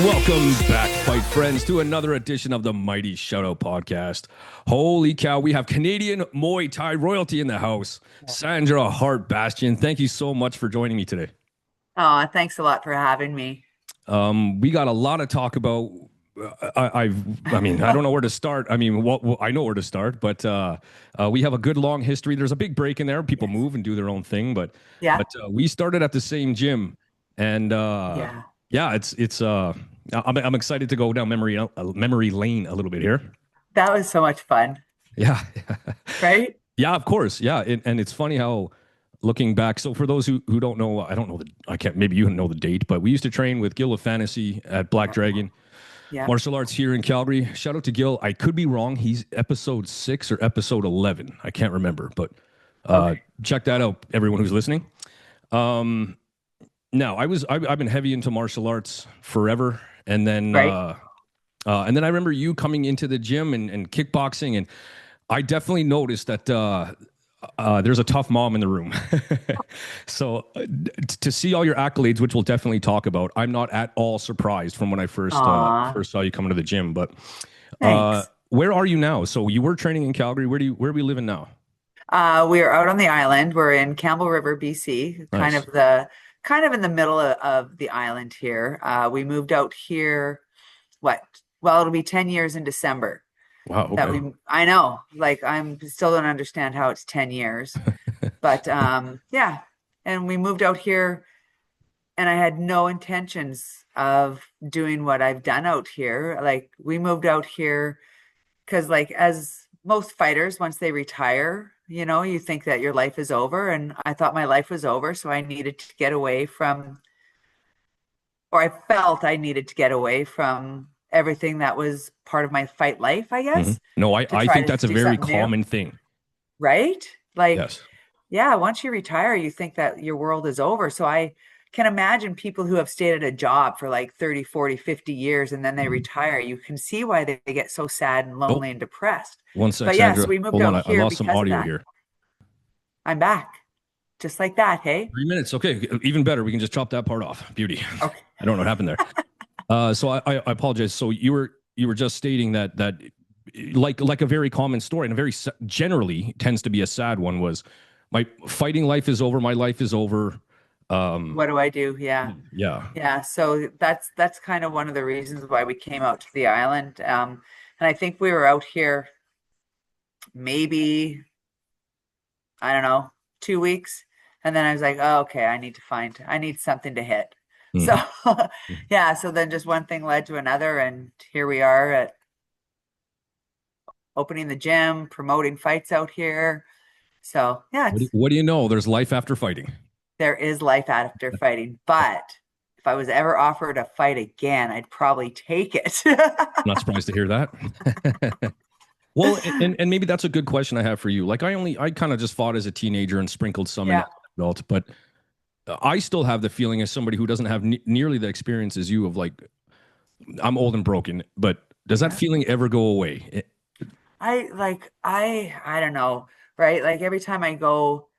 Welcome back, fight friends, to another edition of the Mighty Shoutout Podcast. Holy cow, we have Canadian Muay Thai royalty in the house. Sandra Bastion, thank you so much for joining me today. Oh, thanks a lot for having me. We got a lot to talk about. I mean, I don't know where to start. I mean, I know where to start, but we have a good long history. There's a big break in there. People move and do their own thing, but Yeah. we started at the same gym, and Yeah. yeah, I'm excited to go down memory lane a little bit here. That was so much fun, Yeah, right? yeah, of course, yeah, and it's funny how looking back. So for those who don't know, I don't know I can't. Maybe you know the date, but we used to train with Gil of Fantasy at Black Dragon Yeah. Martial Arts here in Calgary. Shout out to Gil. I could be wrong. He's episode 6 or episode 11. I can't remember, but check that out, everyone who's listening. Now I've been heavy into martial arts forever, and then Right. I remember you coming into the gym and kickboxing, and I definitely noticed that there's a tough mom in the room. So to see all your accolades, which we'll definitely talk about, I'm not at all surprised from when I first saw you coming to the gym. But Thanks. where are you now? So you were training in Calgary. Where are we living now? We are out on the island. We're in Campbell River, BC, Nice. kind of in the middle of the island here. We moved out here, it'll be 10 years in December Wow. that Okay. I know, like I'm still don't understand how it's 10 years, but yeah. And we moved out here and I had no intentions of doing what I've done out here. Like we moved out here because like as most fighters, once they retire, you think that your life is over. And I thought my life was over. So I needed to get away from, or I felt I needed to get away from everything that was part of my fight life, I guess, No, to I try think to that's a do very something new. common thing. Right? Like, Yes. yeah, once you retire, you think that your world is over. So I can imagine people who have stayed at a job for like 30, 40, 50 years and then they retire. You can see why they get so sad and Oh, lonely and depressed. one sec, But yeah, so Sandra. we moved Hold on. out I here lost some because of audio that. here. I'm back. Just like that, hey? 3 minutes. Okay. Even better. We can just chop that part off. Beauty. Okay. I don't know what happened there. So I apologize. So you were just stating that like a very common story and a very generally tends to be a sad one was my fighting life is over. My life is over. What do I do? Yeah. Yeah. Yeah. So that's kind of one of the reasons why we came out to the island. And I think we were out here maybe, I don't know, 2 weeks. And then I was like, oh, okay, I need something to hit. So Mhm. yeah, so then just one thing led to another, and here we are at opening the gym, promoting fights out here. So yeah, What do you know? There's life after fighting. there is life after fighting. But if I was ever offered a fight again, I'd probably take it. Not surprised to hear that. Well, and maybe that's a good question I have for you. Like I kind of just fought as a teenager and sprinkled some in Yeah. as an adult, but I still have the feeling as somebody who doesn't have nearly the experience as you of like I'm old and broken, but does that Yeah. feeling ever go away? I don't know, right? Like every time I go,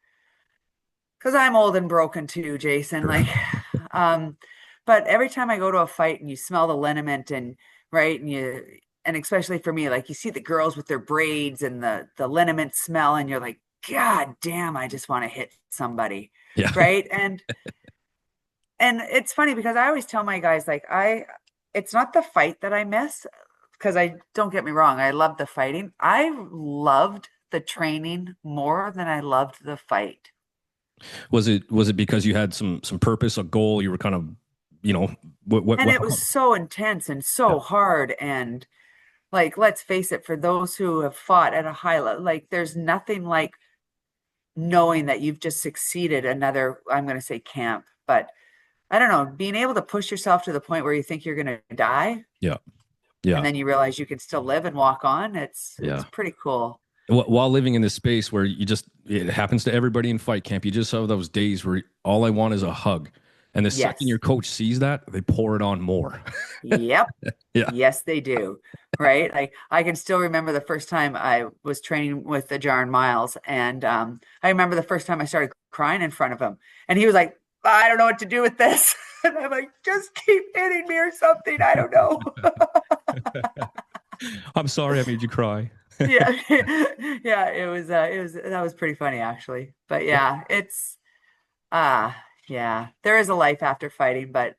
because I'm old and broken too, Jason. Sure. Like, um, but every time I go to a fight and you smell the liniment and right, and especially for me, like you see the girls with their braids and the liniment smell, and you're like, God damn, I just want to hit somebody, Yeah. right? And it's funny because I always tell my guys like it's not the fight that I miss because I don't get me wrong, I love the fighting. I loved the training more than I loved the fight. Was it because you had some purpose, a goal? You were kind of, you know, And it was so intense and yeah. so hard. And like, let's face it, for those who have fought at a high level, like there's nothing like knowing that you've just succeeded another, I'm going to say camp, but I don't know, being able to push yourself to the point where you think you're going to die Yeah. and Yeah. then you realize you can still live and walk on. It's Yeah. pretty cool. While living in this space where it happens to everybody in fight camp, you just have those days where all I want is a hug. And the second Yes. your coach sees that, they pour it on more. Yep. Yeah. Yes, they do. Right. Like I can still remember the first time I was training with the Jarn Miles. And I remember the first time I started crying in front of him. And he was like, I don't know what to do with this. And I'm like, just keep hitting me or something. I don't know. I'm sorry I made you cry. Yeah. Yeah, it was that was pretty funny actually. But yeah, it's yeah, there is a life after fighting, but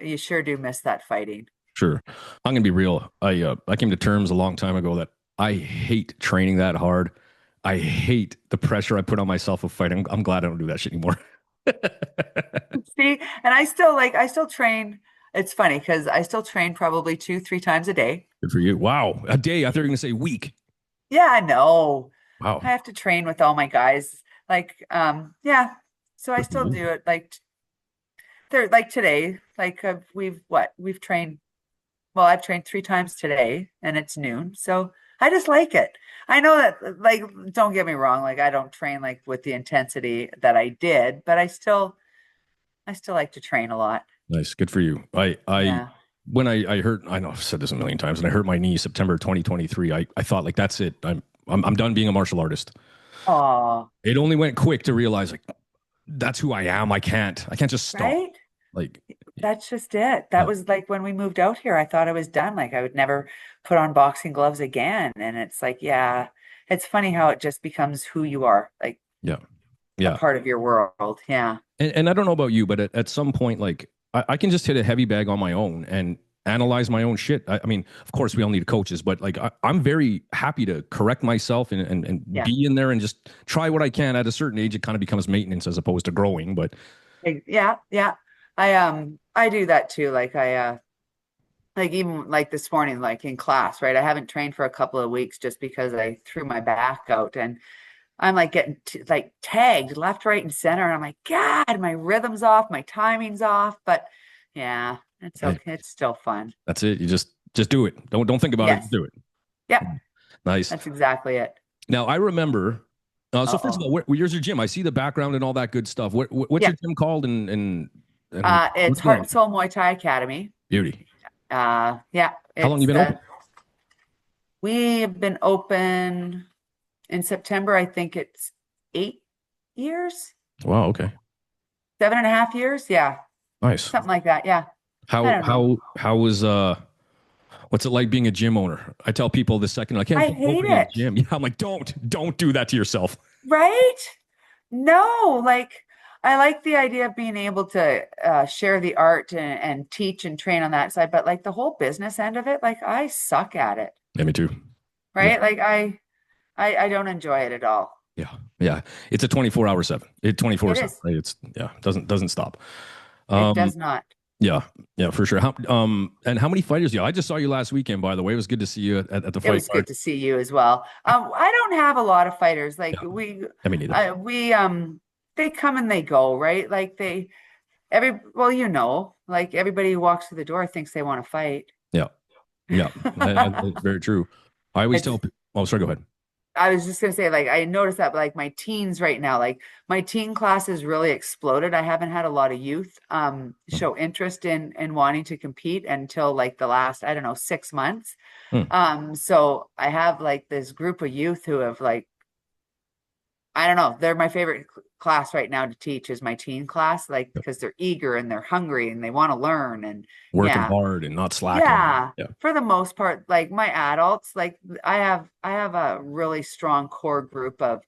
you sure do miss that fighting. Sure. I'm gonna be real. I came to terms a long time ago that I hate training that hard. I hate the pressure I put on myself of fighting. I'm glad I don't do that shit anymore. See, and I still train. It's funny because I still train probably 2, 3 times a day. Good for you. Wow. A day. I thought you were gonna say week. Yeah, I know. I Wow. have to train with all my guys. Like, yeah. So I Good for still you. do it. Like they're like today. Like we've trained. Well, I've trained 3 times today, and it's noon. So I just like it. I know that. Like, don't get me wrong. Like, I don't train like with the intensity that I did, but I still like to train a lot. Nice. Good for you. Yeah. When I hurt, I know I've said this a million times, and I hurt my knee September 2023. I thought like that's it. I'm done being a martial artist. Oh, It only went quick to realize like that's who I am. I can't just stop. right. Like, That's just it. That yeah, was like when we moved out here, I thought I was done. Like I would never put on boxing gloves again. And it's like, yeah, it's funny how it just becomes who you are, like yeah, a yeah. part of your world. Yeah. And I don't know about you, but at some point, like I can just hit a heavy bag on my own and analyze my own shit. I mean, of course, we all need coaches, but like I'm very happy to correct myself and Yeah. be in there and just try what I can. At a certain age, it kind of becomes maintenance as opposed to growing. But Yeah. Yeah. I do that too. Like even like this morning, like in class, right? I haven't trained for a couple of weeks just because I threw my back out and I'm like getting like tagged left, right, and center. And I'm like, God, my rhythm's off, my timing's off. But yeah, it's hey, okay. It's still fun. that's it. You just do it. Don't think about it. Yes. Just do it. Yep. Nice. That's exactly it. Now I remember. So first of Uh-oh. all, where's your gym? I see the background and all that good stuff. What's Yeah. your gym called and It's what's going Heart on? and Soul Muay Thai Academy. Beauty. Yeah, How long you it's been open? we've been open in September. I think it's 8 years, Wow. Okay. 7.5 years. Yeah, Nice. something like that. Yeah. I don't know. How was what's it like being a gym owner? I tell people the second I can't I think of hate opening a it. gym. Yeah, I'm like, don't do that to yourself. Right? No, like I like the idea of being able to share the art and teach and train on that side, but like the whole business end of it, like I suck at it. Yeah, me too. Yeah, Right? Like I don't enjoy it at all. yeah, yeah. It's a 24-hour seven. It It 24/7. is. Right? It's yeah, doesn't stop. It Um, does not. yeah, yeah, for sure. And how many fighters do you? I just saw you last weekend, by the way. It was good to see you at the It fight was card. good to see you as well. I don't have a lot of fighters. Like Yeah, I mean neither. we they come and they go, right? Like well, like everybody who walks through the door thinks they want to fight. Yeah, yeah. That's very true. I always It's tell. Oh, sorry. Go ahead. I was just gonna say, like, I noticed that, but like my teens right now, like my teen class has really exploded. I haven't had a lot of youth show interest in wanting to compete until like the last, I don't know, 6 months. Hmm. So I have like this group of youth who have like, I don't know, they're my favorite class right now to teach is my teen class, like because they're eager and they're hungry and they want to learn and Working yeah. hard and not slacking. Yeah, Yeah. for the most part, like my adults, like I have a really strong core group of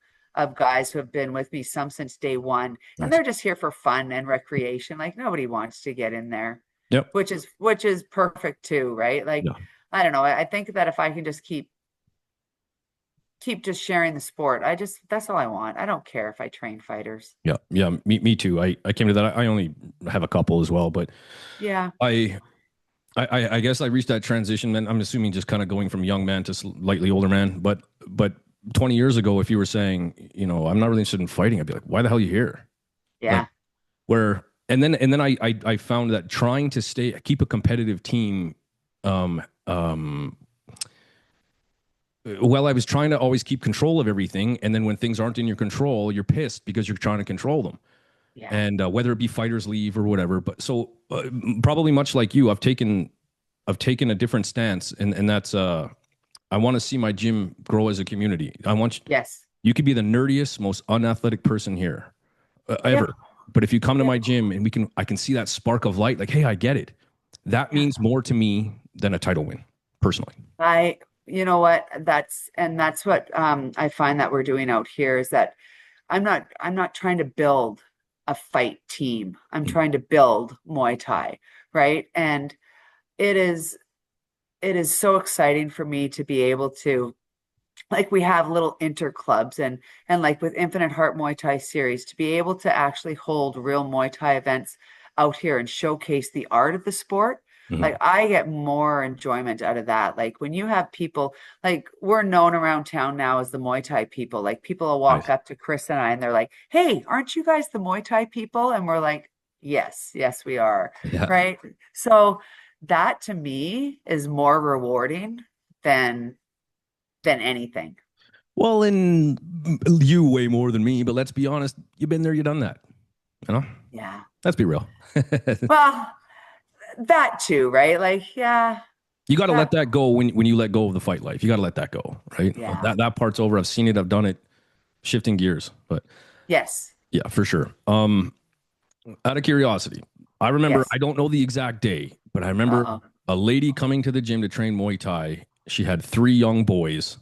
guys who have been with me some since day one, and Nice. they're just here for fun and recreation. Like nobody wants to get in there, Yep. which is perfect too, right? Like Yeah. I don't know. I think that if I can just keep just sharing the sport, that's all I want. I don't care if I train fighters. Yeah. Yeah. Me too. I came to that. I only have a couple as well, but Yeah. I I guess I reached that transition. And I'm assuming just kind of going from young man to slightly older man. But 20 years ago, if you were saying, I'm not really interested in fighting, I'd be like, why the hell are you here? Like Yeah. where and then I found that trying to keep a competitive team, um um well, I was trying to always keep control of everything, and then when things aren't in your control, you're pissed because you're trying to control them, Yeah. and whether it be fighters leave or whatever. But so probably much like you, I've taken a different stance, and that's I want to see my gym grow as a community. I want Yes. you could be the nerdiest, most unathletic person here Yeah. ever. But if you come to Yeah. my gym and I can see that spark of light, like, hey, I get it. That means more to me than a title win, personally. You know what, that's what I find that we're doing out here is that I'm not trying to build a fight team. I'm Mm. trying to build Muay Thai, right? And it is it is so exciting for me to be able to, like, we have little inter clubs, and like with Infinite Heart Muay Thai series, to be able to actually hold real Muay Thai events out here and showcase the art of the sport. Like, Mhm. I get more enjoyment out of that. Like, when you have people, like, we're known around town now as the Muay Thai people. Like, people will walk Nice. up to Chris and I and they're like, "Hey, aren't you guys the Muay Thai people?" And we're like, "Yes, yes, we are." Yeah. Right? So that to me is more rewarding than anything. Well, and you way more than me, but let's be honest, you've been there, you've done that. You know, Yeah. let's be real. Well, that too, right? Like, yeah, You got to let that, that go when you let go of the fight life. You got to let that go, right? yeah. That part's over. I've seen it. I've done it. Shifting gears, but Yes. yeah, for sure. Out of curiosity, I remember. Yes. I don't know the exact day, but I remember Uh-oh. a lady coming to the gym to train Muay Thai. She had three young boys.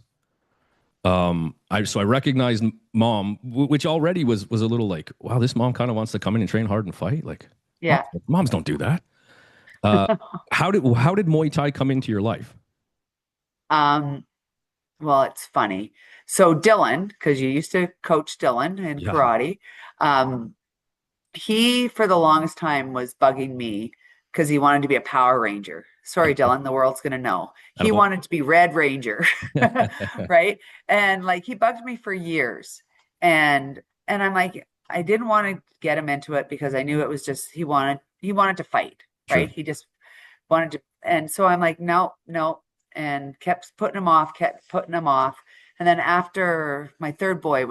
I recognized mom, which already was a little like, wow, this mom kind of wants to come in and train hard and fight. Like, Yeah. moms don't do that. Uh, how did Muay Thai come into your life? Um, well, it's funny. So Dylan, because you used to coach Dylan in Yeah. karate, um, he for the longest time was bugging me because he wanted to be a Power Ranger. Sorry, Dylan, the world's gonna know. He Edible. wanted to be Red Ranger, right? And like he bugged me for years. And I'm like, I didn't want to get him into it because I knew it was just he wanted to fight, Sure. right? He just wanted to, and so I'm like, no, no, and kept putting him off. And then after my third boy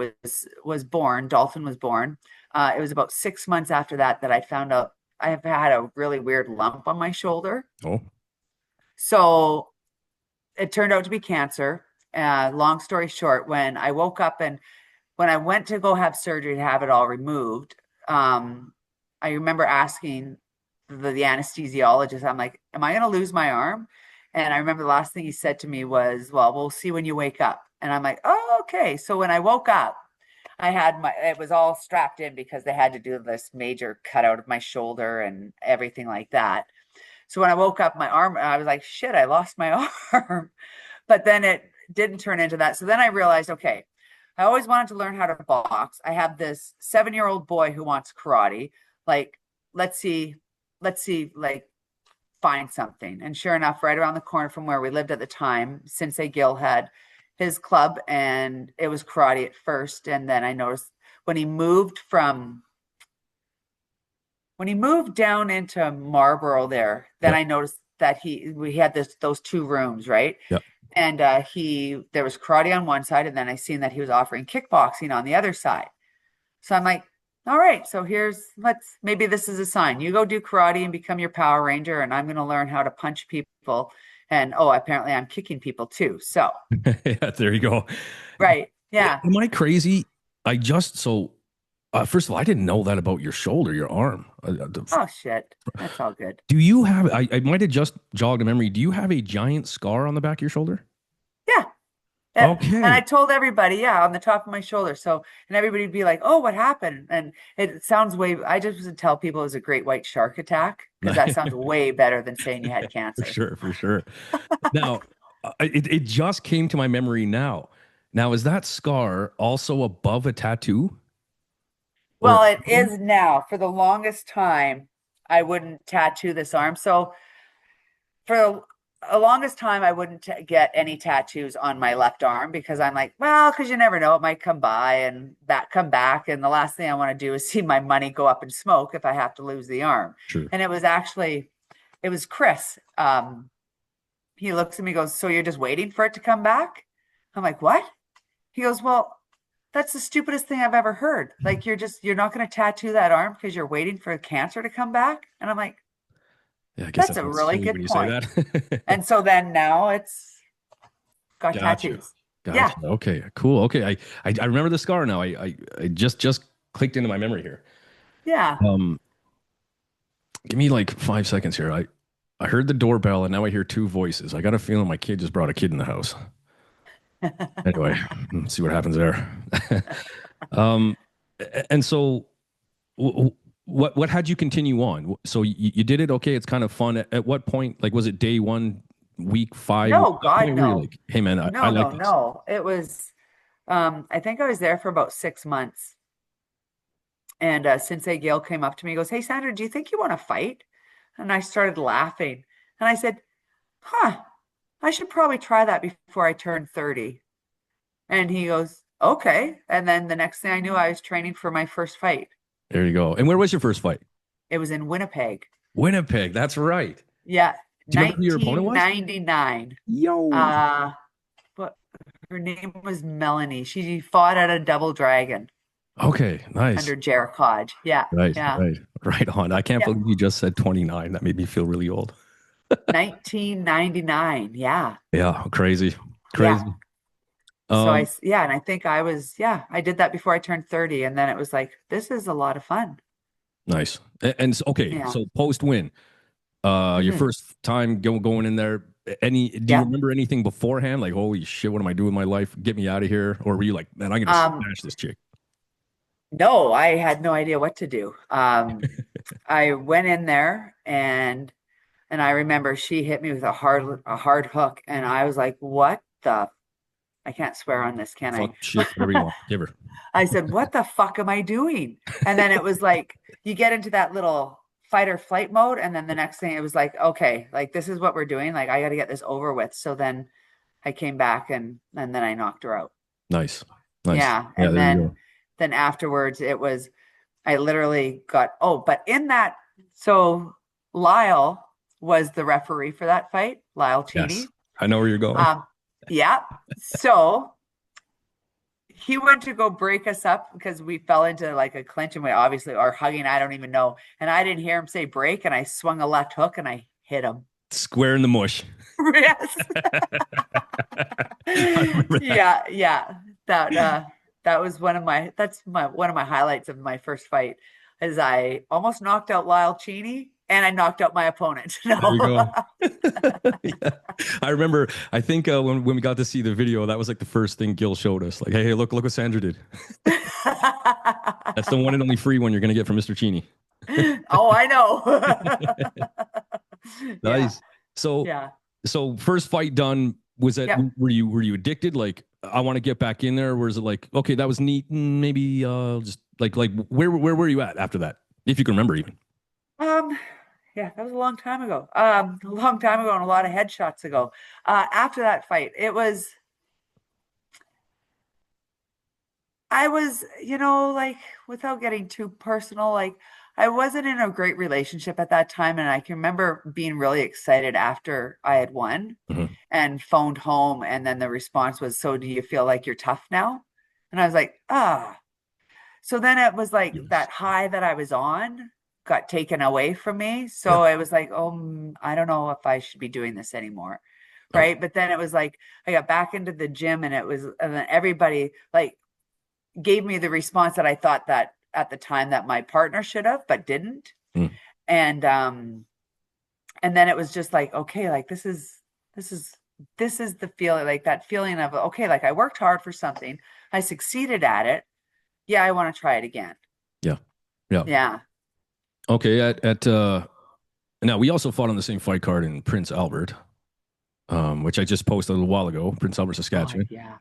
was born, Dolphin was born. It was about 6 months after that that I found out I have had a really weird lump on my shoulder. Oh, So it turned out to be cancer. Long story short, when I woke up and when I went to go have surgery to have it all removed, um, I remember asking the anesthesiologist, I'm like, am I going to lose my arm? And I remember the last thing he said to me was, well, we'll see when you wake up. And I'm like, oh, okay. So when I woke up, it was all strapped in because they had to do this major cutout of my shoulder and everything like that. So when I woke up, my arm, I was like, shit, I lost my arm. But then it didn't turn into that. So then I realized, okay, I always wanted to learn how to box. I have this 7-year-old boy who wants karate. Like, let's see, like, find something. And sure enough, right around the corner from where we lived at the time, Sensei Gil had his club, and it was karate at first. And then I noticed when he moved from when he moved down into Marlborough there, then yep, I noticed that we had those two rooms, right? yep. And he there was karate on one side, and then I seen that he was offering kickboxing on the other side. So I'm like, all right, so let's maybe this is a sign. You go do karate and become your Power Ranger, and I'm going to learn how to punch people. And oh, apparently I'm kicking people too. So, Yeah, there you go. right. Yeah. Am I crazy? I just so first of all, I didn't know that about your shoulder, your arm. Oh shit. That's all good. Do you have? I might have just jogged a memory. Do you have a giant scar on the back of your shoulder? Yeah. And I Okay. told everybody, yeah, on the top of my shoulder. So, and everybody would be like, oh, what happened? And it sounds I just would tell people it was a great white shark attack because that sounds way better than saying you had For cancer. sure, for sure. Now, it just came to my memory now. Now, is that scar also above a tattoo? Or Well, it is now. For the longest time, I wouldn't tattoo this arm. So for the longest time, I wouldn't get any tattoos on my left arm because I'm like, well, because you never know, it might come by and that come back. And the last thing I want to do is see my money go up in smoke if I have to lose the arm. sure. And it was Chris. He looks at me, goes, so you're just waiting for it to come back? I'm like, what? He goes, well, that's the stupidest thing I've ever heard. Like, you're not going to tattoo that arm because you're waiting for cancer to come back. And I'm like, Yeah, I guess that's that a sounds really silly when good you say point. that. And so then now it's got Gotcha. tattoos. Yeah. Gotcha. Okay, cool. Okay. I remember the scar now. I just clicked into my memory here. Yeah. Um, Give me like 5 seconds here. I heard the doorbell and now I hear two voices. I got a feeling my kid just brought a kid in the house. Anyway, let's see what happens there. um, and so what had you continue on? So you did it. Okay, it's kind of fun. At what point, like, was it day one, week five? At No, what God, point were you no. like, hey man, I No, like no, this? no. It was, I think I was there for about 6 months. And Sensei Gail came up to me and goes, "Hey, Sandra, do you think you want to fight?" And I started laughing. And I said, huh, I should probably try that before I turn 30. And he goes, okay. And then the next thing I knew, I was training for my first fight. There you go. And where was your first fight? It was in Winnipeg. Winnipeg. That's right. Yeah, Do you remember who your opponent was? 1999. Yo. Uh, but her name was Melanie. She fought at a double dragon Okay, nice. under Jared Hodge. Yeah, Right, yeah, right, right on. I can't yeah. believe you just said 29. That made me feel really old. 1999. Yeah, Yeah, crazy, yeah. crazy. So Um, yeah, and I think I did that before I turned 30. And then it was like, this is a lot of fun. nice. Okay, Yeah. so post win, your Hmm. first time going in there. Do you Yeah. remember anything beforehand? Like, holy shit, what am I doing with my life? Get me out of here. Or were you like, man, I'm gonna Um, smash this chick? no, I had no idea what to do. I went in there and I remember she hit me with a hard hook and I was like, what the I can't swear on this, can I? Fuck, shit, whatever you want. Give her. I said, what the fuck am I doing? And then it was like you get into that little fight or flight mode and then the next thing it was like, okay, like this is what we're doing. Like I got to get this over with. So then I came back and then I knocked her out. Nice, nice. Yeah. Yeah, And there you then go. then afterwards it was I literally got but in that so Lyle was the referee for that fight, Lyle Yes, Cheney. I know where you're going. Um yeah. So he went to go break us up because we fell into like a clinch and we obviously are hugging. I don't even know. And I didn't hear him say break and I swung a left hook and I hit him. Square in the mush. Yes. I remember that. Yeah, yeah. That that was one of my highlights of my first fight is I almost knocked out Lyle Cheney and I knocked out my opponent. There you No. go. Yeah. I remember. I think when we got to see the video, that was like the first thing Gil showed us. Like, hey, look what Sandra did. That's the one and only free one you're gonna get from Mr. Cheney. Oh, I know. Yeah, Nice. So, yeah. so first fight done. Was that Yep. were you addicted? Like, I want to get back in there. Or was it like, okay, that was neat. Maybe just like where were you at after that? If you can remember, even. Um, yeah, that was a long time ago. A long time ago and a lot of headshots ago. After that fight, I was, like without getting too personal, like I wasn't in a great relationship at that time. And I can remember being really excited after I had won Mhm. and phoned home. And then the response was, so do you feel like you're tough now? And I was like, ah. So then it was like Yes. that high that I was on got taken away from me. Yeah. So it was like, oh, I don't know if I should be doing this anymore. Okay. Right. But then it was like I got back into the gym and then everybody like gave me the response that I thought that at the time that my partner should have, but didn't. Mm. And and then it was just like, okay, like this is this is the feeling like that feeling of okay, like I worked hard for something, I succeeded at it. Yeah, I want to try it again. Yeah. Yeah. Yeah. Okay. At now we also fought on the same fight card in Prince Albert, which I just posted a little while ago. Prince Albert, Oh Saskatchewan. yeah.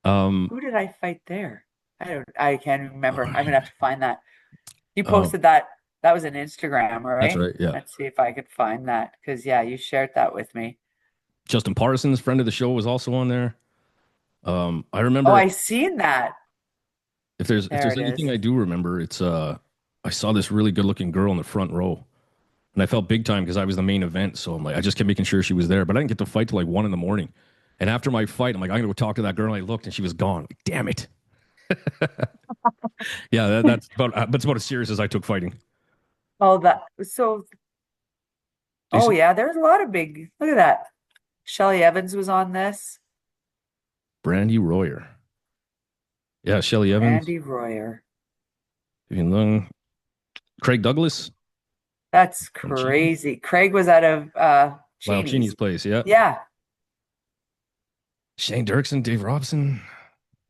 Um, Who did I fight there? I can't remember. I'm gonna have to find that. You um, posted that. That was an Instagram, that's right? right. Yeah. Let's see if I could find that. Because yeah, you shared that with me. Justin Parsons, friend of the show, was also on there. I Oh, remember I seen that. if There there's it is. anything I do remember, it's I saw this really good looking girl in the front row, and I felt big time because I was the main event. So I'm like, I just kept making sure she was there, but I didn't get to fight till like 1 in the morning. And after my fight, I'm like, I'm gonna go talk to that girl. And I looked, and she was gone. Like, damn it. Yeah, that's about as serious as I took fighting. Oh, that so. Oh Jason, yeah, there's a lot of big. Look at that. Shelly Evans was on this. Brandy Royer. Yeah, Shelly Evans. Randy Royer. Vivian Lung. Craig Douglas. That's From Cheney. crazy. Craig was out of Wow, Cheney's Cheney's. place. Yeah. Yeah, Shane Dirksen, Dave Robson,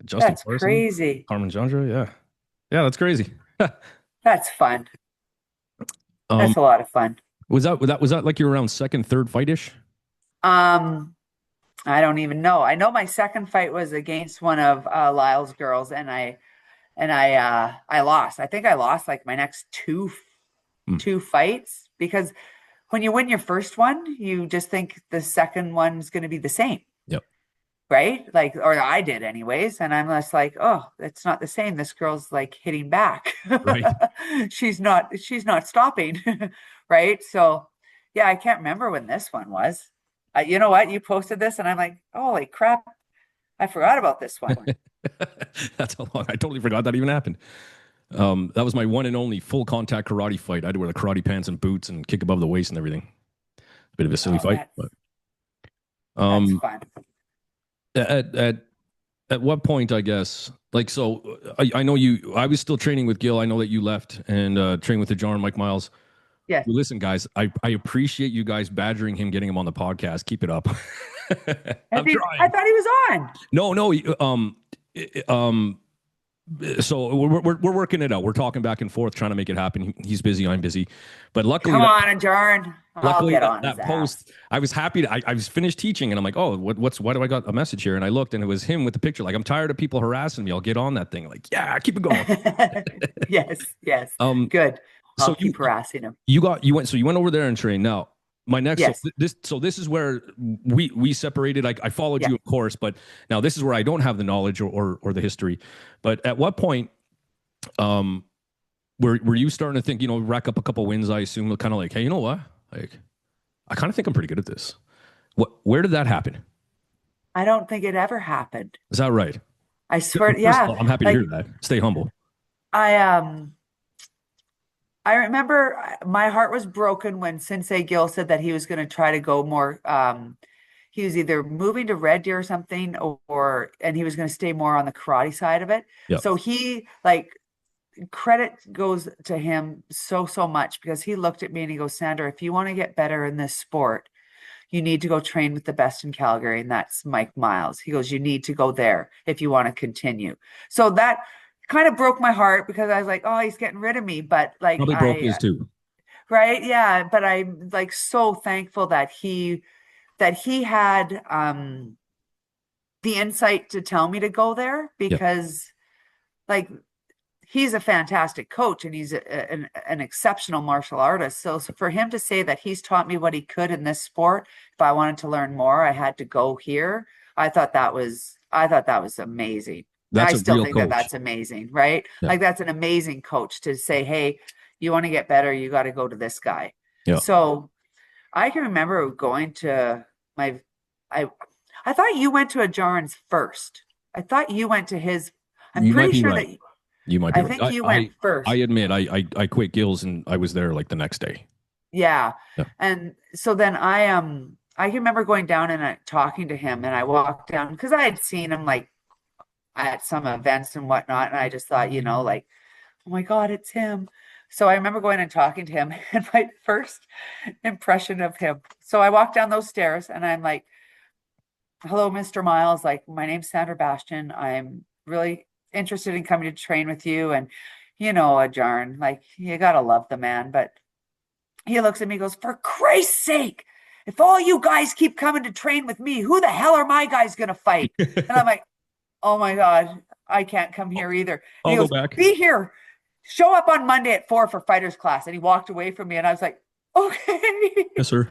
Justin that's Carson, crazy. Carmen Chandra. Yeah. Yeah, that's crazy. That's fun. um, That's a lot of fun. was that like you were around second, third fight-ish? Um, I don't even know. I know my second fight was against one of Lyle's girls, and I lost. I think I lost like my next Hmm. two fights because when you win your first one, you just think the second one's going to be the same, Yep. right? Like, or I did anyways. And I'm just like, oh, it's not the same. This girl's like hitting back. Right. She's not stopping. Right. So yeah, I can't remember when this one was. You know what? You posted this and I'm like, holy crap. I forgot about this one. That's how long. I totally forgot that even happened. That was my one and only full contact karate fight. I had to wear the karate pants and boots and kick above the waist and everything. A bit of a silly Oh, fight, but that's um, fun. at at at what point, I guess, like, so I know you. I was still training with Gil. I know that you left and trained with the Jar and Mike Miles. Yes. Well, listen, guys, I appreciate you guys badgering him, getting him on the podcast. Keep it up. I'm I trying. thought he was on. No, no. So we're working it out. We're talking back and forth, trying to make it happen. He's busy, I'm busy, but Come on, Ajarn. I'll luckily get on his that ass. post, I was happy. I was finished teaching, and I'm like, oh, why do I got a message here? And I looked, and it was him with the picture. Like, I'm tired of people harassing me. I'll get on that thing. Like, yeah, keep it going. Yes, yes. Um, Good. I'll so keep harassing him. you went over there and trained. Now, my next Yes. this is where we separated. I followed Yeah. you, of course, but now this is where I don't have the knowledge or the history. But at what point, um, were you starting to think, rack up a couple wins? I assume, kind of like, hey, you know what, like, I kind of think I'm pretty good at this. Where did that happen? I don't think it ever happened. Is that right? I swear, First of yeah. all, I'm happy to Like hear that. Stay humble. I I remember my heart was broken when Sensei Gil said that he was going to try to go more he was either moving to Red Deer or something and he was going to stay more on the karate side of it. Yeah. So he like credit goes to him so much because he looked at me and he goes, Sandra, if you want to get better in this sport, you need to go train with the best in Calgary, and that's Mike Miles. He goes, you need to go there if you want to continue. So that kind of broke my heart because I was like, oh, he's getting rid of me. But like Probably broke his too. right, yeah. But I'm like so thankful that he had the insight to tell me to go there Yeah. because like he's a fantastic coach and he's an exceptional martial artist. So for him to say that he's taught me what he could in this sport, if I wanted to learn more, I had to go here. I thought that was amazing. That's I a still real think that coach. that's amazing, right? Yeah. Like that's an amazing coach to say, hey, you want to get better, you got to go to this guy. Yeah. So I can remember going to my, I, I thought you went to a Jarns first. I thought you went to his. I'm You might pretty be sure right. that You might be I right. think you went I first. admit I quit Gills and I was there like the next day. Yeah. Yeah. And so then I can remember going down and talking to him and I walked down because I had seen him like at some events and whatnot. And I just thought, like, oh my God, it's him. So I remember going and talking to him and my first impression of him. So I walked down those stairs and I'm like, hello, Mr. Miles. Like, my name's Sandra Bastian. I'm really interested in coming to train with you. And, Ajarn, like, you gotta love the man. But he looks at me and goes, for Christ's sake, if all you guys keep coming to train with me, who the hell are my guys gonna fight? And I'm like, oh my God, I can't come here either. And I'll he go goes, back. be here. Show up on Monday at 4 for fighters class. And he walked away from me and I was like, okay. Yes, sir.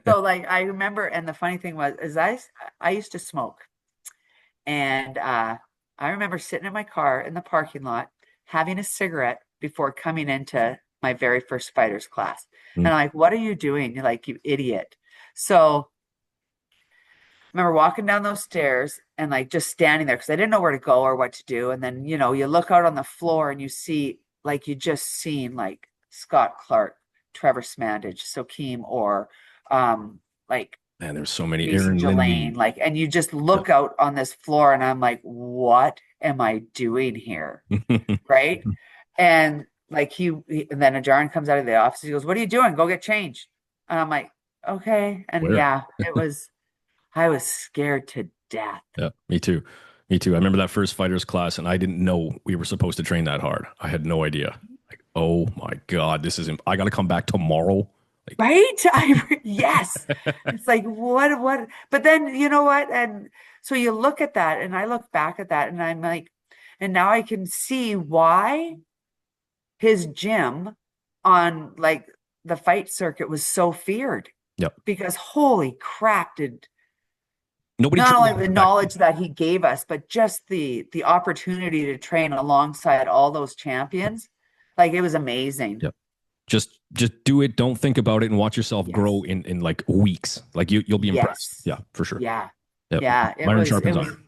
So like I remember, and the funny thing was I used to smoke. And I remember sitting in my car in the parking lot having a cigarette before coming into my very first fighters class. And I'm like, what are you doing? You're like, you idiot. So I remember walking down those stairs and like just standing there because I didn't know where to go or what to do. And then, you look out on the floor and you see like you just seen like Scott Clark, Trevor Smandage, Sokeem, or like Man, there's so many. Jason Aaron Jelaine, Lindy. like, and you just look out on this floor and I'm like, what am I doing here? Right. And like and then Ajaran comes out of the office. He goes, "What are you doing? Go get changed." And I'm like, "Okay." And Where? yeah, I was scared to death. Yeah, me too. Me too. I remember that first fighters class, and I didn't know we were supposed to train that hard. I had no idea. Like, oh my God, this is, I got to come back tomorrow. Like, Right? Yes. It's like, what? But then, you know what? And so you look at that, and I look back at that, and I'm like, and now I can see why his gym on like the fight circuit was so feared. yep. Because holy crap, did Nobody not trained only the back knowledge that he gave us, but just the opportunity to train alongside all those champions. Like it was amazing. yep. Just do it. Don't think about it, and watch yourself Yes. grow in like weeks. Like you'll be impressed. Yes. Yeah, for sure. Yeah. Yep. Yeah. Iron sharpens iron.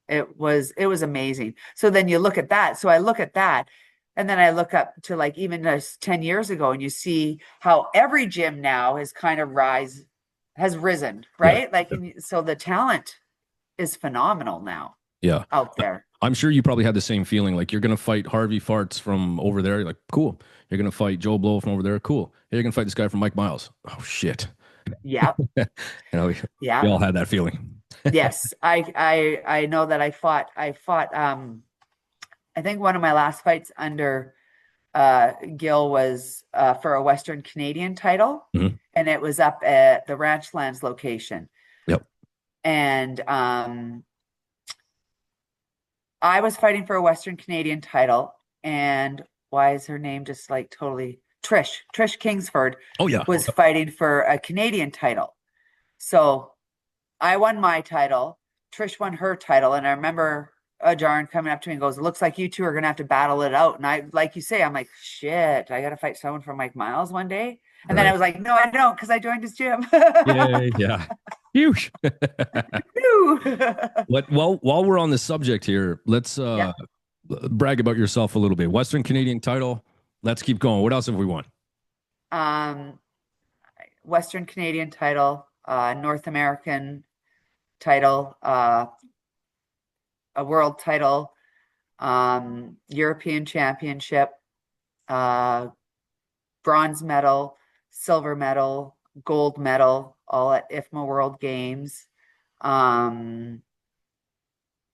It was amazing. So then you look at that. So I look at that, and then I look up to like even just 10 years ago, and you see how every gym now has risen, Yeah. right? Like, so the talent is phenomenal now Yeah. out there. I'm sure you probably had the same feeling. Like you're gonna fight Harvey Farts from over there. You're like, cool. You're gonna fight Joe Blow from over there. Cool. Hey, you're gonna fight this guy from Mike Miles. Oh shit. Yeah. You know, we Yeah. all had that feeling. Yes. I know that I fought I think one of my last fights under Gil was for a Western Canadian title, Mhm. and it was up at the Ranchlands location. Yep. And I was fighting for a Western Canadian title, and why is her name just like totally Trish Kingsford Oh yeah. was fighting for a Canadian title. So I won my title, Trish won her title, and I remember Jarn coming up to me and goes, "It looks like you two are gonna have to battle it out." And I, like you say, I'm like, "Shit, I gotta fight someone from Mike Miles one day." And then I Right. was like, "No, I don't, because I joined his gym." Yeah. Yeah. Huge. While we're on the subject here, let's Yeah. brag about yourself a little bit. Western Canadian title. Let's keep going. What else have we won? Um, Western Canadian title, North American title, a world title, European championship, uh, bronze medal, silver medal, gold medal, all at IFMA World Games.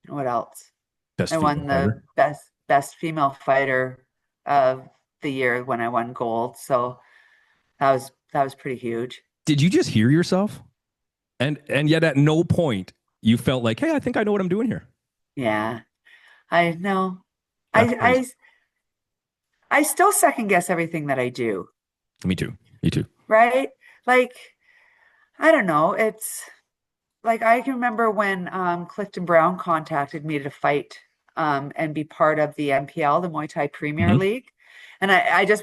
What else? Best I female won the fighter. best female fighter of the year when I won gold. So that was pretty huge. Did you just hear yourself? And yet at no point you felt like, hey, I think I know what I'm doing here. Yeah, I know. That's I crazy. I I still second guess everything that I do, Me too. Me too. right? Like, I don't know. It's like I can remember when Clifton Brown contacted me to fight and be part of the MPL, the Muay Thai Premier Mhm. League. And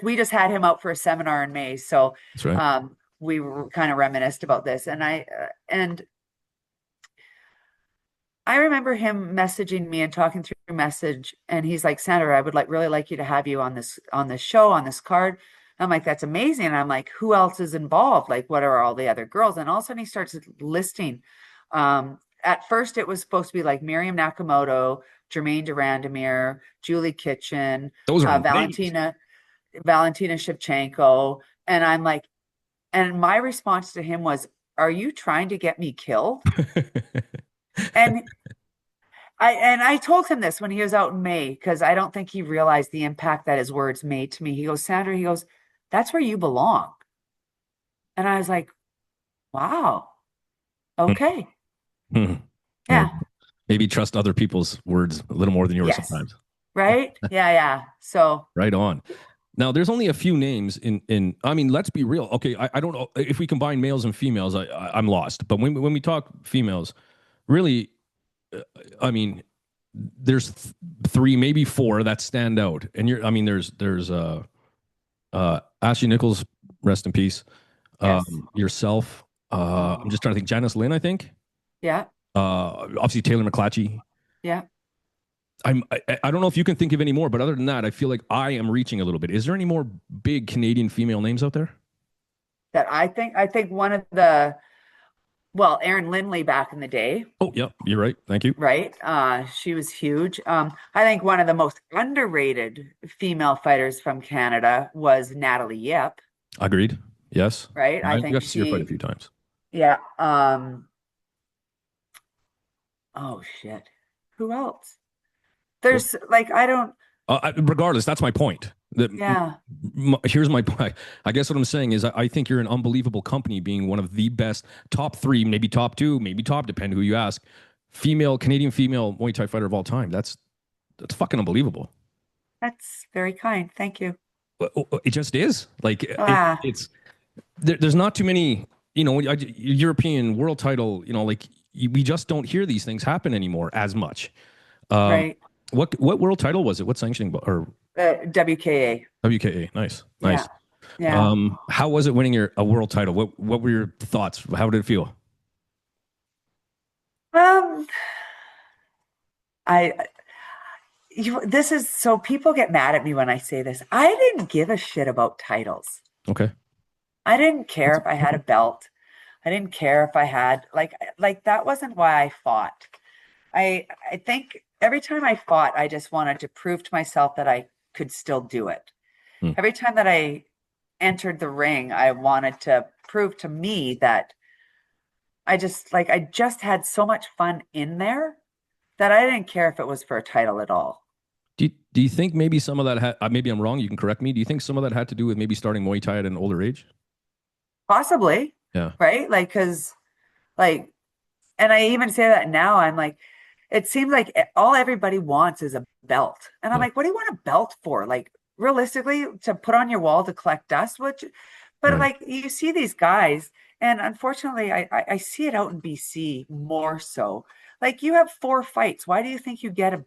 we just had him out for a seminar in May. So That's right. we were kind of reminisced about this. And I remember him messaging me and talking through message, and he's like, "Sandra, I would really like you to have you on this show, on this card." I'm like, "That's amazing." And I'm like, "Who else is involved? Like, what are all the other girls?" And all of a sudden he starts listing. At first it was supposed to be like Miriam Nakamoto, Jermaine Durandamir, Julie Kitchen, Those are names. Valentina Shevchenko. And I'm like, and my response to him was, "Are you trying to get me killed?" And I told him this when he was out in May, because I don't think he realized the impact that his words made to me. He goes, "Sandra," he goes, "that's where you belong." And I was like, wow, okay. Well, Yeah. maybe trust other people's words a little more than yours Yes. sometimes. Right. Yeah. Yeah. So Right on. Now, there's only a few names in. I mean, let's be real. Okay, I don't know if we combine males and females. I'm lost. But when we talk females, really, I mean, there's three, maybe four that stand out. And I mean, there's Ashley Nichols, rest in peace. yes. Yourself. I'm just Oh, trying to think. Janice Lynn, I think. yeah. Obviously Taylor McClatchy. Yeah. I don't know if you can think of any more, but other than that, I feel like I am reaching a little bit. Is there any more big Canadian female names out there? That I think well, Erin Lindley back in the day, Oh, yeah, you're right. Thank you. right? She was huge. I think one of the most underrated female fighters from Canada was Natalie Yip, Agreed. Yes. right? I I think got to see her fight a she, few times. yeah. Oh shit. Who else? Well, There's like I don't. regardless, that's my point. Yeah, Here's my point. I guess what I'm saying is I think you're an unbelievable company being one of the best top three, maybe top two, maybe top, depending who you ask, Canadian female Muay Thai fighter of all time. That's fucking unbelievable. that's very kind. Thank you. It just is. Like Ah, there's not too many, European world title, like we just don't hear these things happen anymore as much. Um, right. what world title was it? What sanctioning or WKA. WKA? Nice, Yeah, nice. yeah. How was it winning a world title? What were your thoughts? How did it feel? Um, I this is so people get mad at me when I say this. I didn't give a shit about titles. Okay. I didn't care That's if I had a belt. I didn't care if I had like that wasn't why I fought. I think every time I fought, I just wanted to prove to myself that I could still do it. hmm. Every time that I entered the ring, I wanted to prove to me that I just had so much fun in there that I didn't care if it was for a title at all. Do you think maybe some of that had, maybe I'm wrong, you can correct me. Do you think some of that had to do with maybe starting Muay Thai at an older age? Possibly, Yeah. right? Like, because, like, and I even say that now, I'm like, it seems like all everybody wants is a belt. And I'm Yeah. like, what do you want a belt for? Like, realistically, to put on your wall to collect dust, which, but Right. like, you see these guys, and unfortunately, I see it out in BC more so. Like, you have 4 fights. Why do you think you get a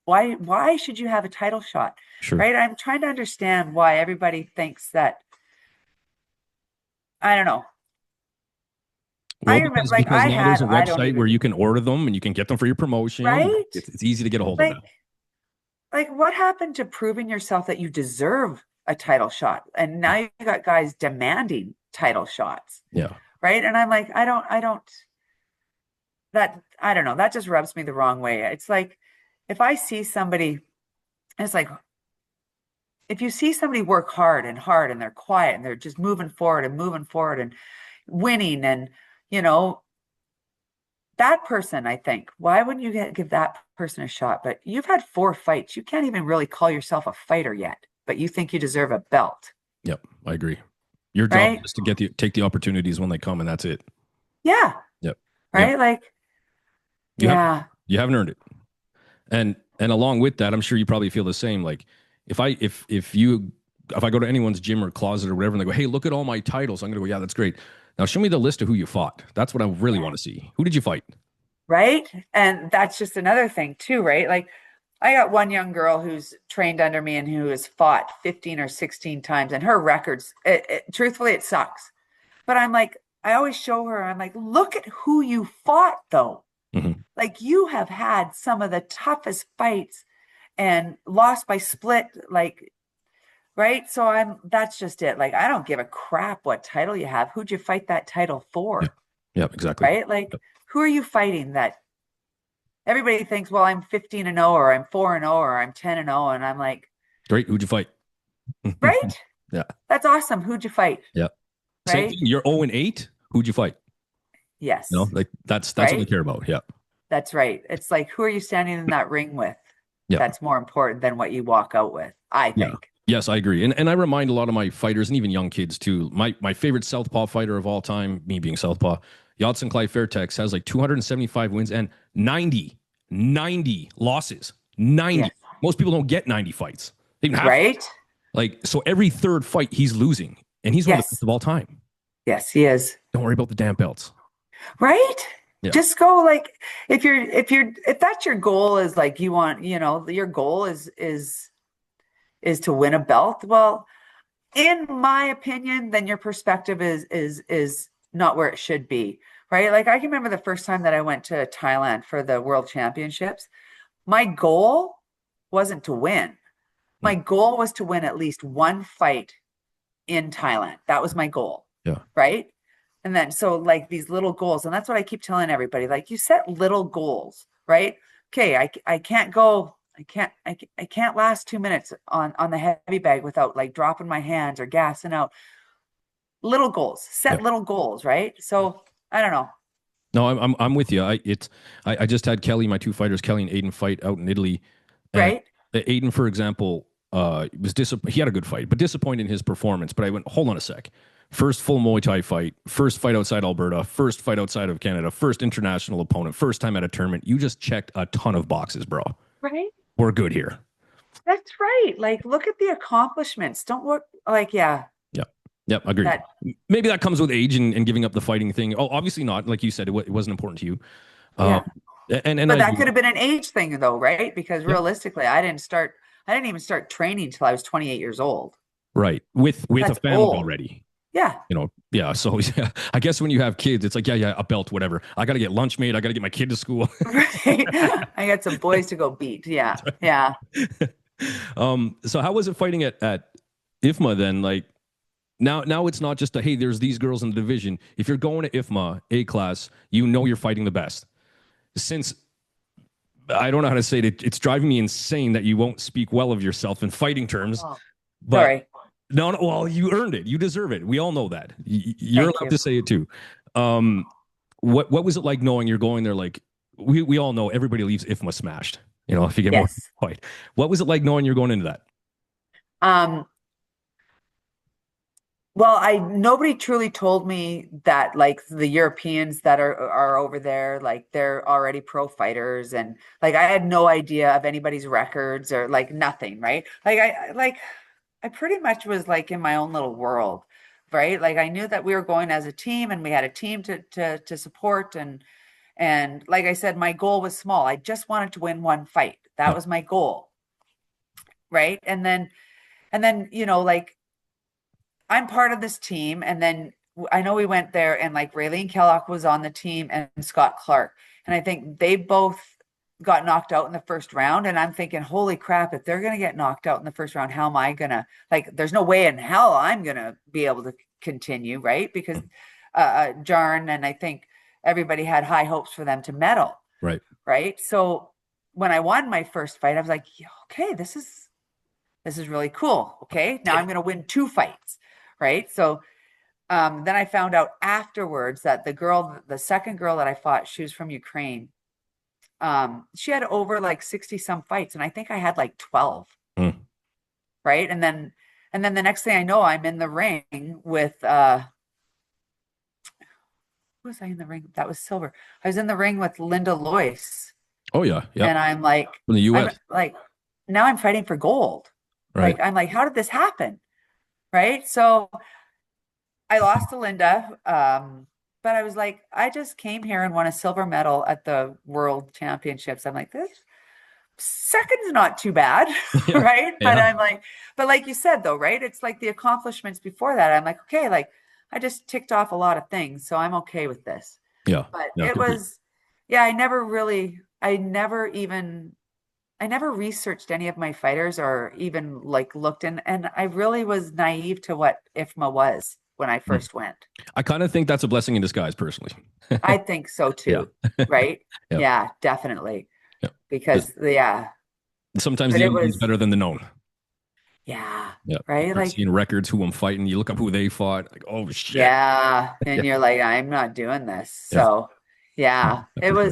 why should you have a title shot? Sure. Right? I'm trying to understand why everybody thinks that I don't know. Well, I remember like because now there's a I don't website where even you can order them and you can get them for your promotion. right? It's easy to get a hold of now. Like what happened to proving yourself that you deserve a title shot? And now you got guys demanding title shots, Yeah. right? And I'm like, I don't know. That just rubs me the wrong way. It's like if I see somebody, it's like if you see somebody work hard and they're quiet and they're just moving forward and winning and you know that person, I think, why wouldn't you give that person a shot? But you've had 4 fights. You can't even really call yourself a fighter yet, but you think you deserve a belt, Yep. I agree. Your job right? is to take the opportunities when they come, and that's it. Yeah, Yep. Yep. right. Like You have yeah, you haven't earned it. And along with that, I'm sure you probably feel the same. Like if I go to anyone's gym or closet or whatever, and they go, "Hey, look at all my titles," I'm gonna go, "Yeah, that's great. Now show me the list of who you fought. That's what I really want to see. Who did you fight?" right. And that's just another thing too, right? Like I got one young girl who's trained under me and who has fought 15 or 16 times, and her records, truthfully, it sucks. But I'm like, I always show her, I'm like, look at who you fought though. Hmm. Like you have had some of the toughest fights and lost by split, like, right? So that's just it. Like, I don't give a crap what title you have. Who'd you fight that title Yeah. for? Yeah. Exactly. Right? Like, Yep. who are you fighting that everybody thinks, well, I'm 15 and 0 or I'm 4 and 0 or I'm 10 and 0. And I'm like, Great. Who'd you fight? right? Yeah. That's awesome. Who'd you fight? Yeah. Same thing. Right? You're 0-8. Who'd you fight? Yes. Like that's what we Right? care about. Yeah. That's right. It's like, who are you standing in that ring with? Yeah. That's more important than what you walk out with, I Yeah. think. Yes, I agree. And I remind a lot of my fighters and even young kids too. My favorite Southpaw fighter of all time, me being Southpaw, Yodson Clive Fairtex has like 275 wins and 90 losses. 90. Yes. Most people don't get 90 fights. They even have Right? like so every third fight he's losing. And he's one of the best Yes. of all time. Yes, he is. Don't worry about the damn belts. Right? Yeah. Just go like if that's your goal is like you want, your goal is to win a belt. Well, in my opinion, then your perspective is not where it should be. Right? Like I can remember the first time that I went to Thailand for the World Championships. My goal wasn't to win. Mm. My goal was to win at least one fight in Thailand. That was my goal. Yeah. Right? And then so like these little goals, and that's what I keep telling everybody. Like you set little goals, right? Okay, I can't go, I can't last 2 minutes on the heavy bag without like dropping my hands or gassing out. Little goals, Yeah. set little goals, right? So I don't know, No, I'm with you. I just had Kelly, my two fighters, Kelly and Aiden, fight out in Italy, and right? Aiden, for example, was he had a good fight, but disappointed in his performance. But I went, hold on a sec. First full Muay Thai fight, first fight outside Alberta, first fight outside of Canada, first international opponent, first time at a tournament. You just checked a ton of boxes, bro. Right? We're good here. That's right. Like look at the accomplishments. Don't look like, yeah, Yep. Yep. Agreed. that Maybe that comes with age and giving up the fighting thing. Oh, obviously not. Like you said, it wasn't important to you. Um, yeah. and But I that agree. could have been an age thing though, right? Because Yep. realistically, I didn't even start training till I was 28 years old. Right. With a That's family old. already. Yeah. Yeah. So yeah, I guess when you have kids, it's like, yeah, a belt, whatever. I got to get lunch made. I got to get my kid to school. Right. I got some boys to go beat. Yeah. Yeah. So how was it fighting at IFMA then? Like now it's not just a, hey, there's these girls in the division. If you're going to IFMA A class, you know you're fighting the best. Since I don't know how to say it, it's driving me insane that you won't speak well of yourself in fighting terms. Oh, But sorry. no, well, you earned it. You deserve it. We all know that. You're Thank allowed you. to say it too. Um, what was it like knowing you're going there? Like we all know everybody leaves IFMA smashed. If you get more Yes. fight. What was it like knowing you're going into that? Um, well, I nobody truly told me that like the Europeans that are over there, like they're already pro fighters and like I had no idea of anybody's records or like nothing, right? I pretty much was like in my own little world, right? Like I knew that we were going as a team and we had a team to support and like I said, my goal was small. I just wanted to win one fight. That Yeah, was my goal, right? And then like I'm part of this team. And then I know we went there and like Raylene Kellogg was on the team and Scott Clark. And I think they both got knocked out in the first round. And I'm thinking, holy crap, if they're going to get knocked out in the first round, how am I going to, like, there's no way in hell I'm going to be able to continue, right? Because Jarn and I think everybody had high hopes for them to medal, right. right? So when I won my first fight, I was like, okay, this is really cool. Okay, now I'm going to win two fights, right? So then I found out afterwards that the second girl that I fought, she was from Ukraine. She had over like 60 some fights, and I think I had like 12, Mm. right? And then the next thing I know, I'm in the ring with who was I in the ring? That was silver. I was in the ring with Linda Loyce, Oh yeah, yeah. and From the I'm U.S. like, now I'm fighting for gold. Right. Like, I'm like, how did this happen? Right. So I lost to Linda. But I was like, I just came here and won a silver medal at the World Championships. I'm like, this second's not too bad, Yeah. right? But Yeah. I'm like, but like you said though, right? It's like the accomplishments before that. I'm like, okay, like I just ticked off a lot of things, so I'm okay with this. Yeah. But Yeah. it Complete. was, yeah, I never researched any of my fighters or even like looked in, and I really was naive to what IFMA was when I Mm. first went. I kind of think that's a blessing in disguise, personally. I think so Yeah. too, right? Yeah. Yeah, definitely. Yeah. Because yeah, Sometimes but the it unknown's was, better than the known. yeah, Yeah. You right? start Like, seeing records, who I'm fighting. You look up who they fought. Like, oh shit. yeah, Yeah. and you're like, I'm not doing this. Yeah. So, yeah, Yeah, for sure.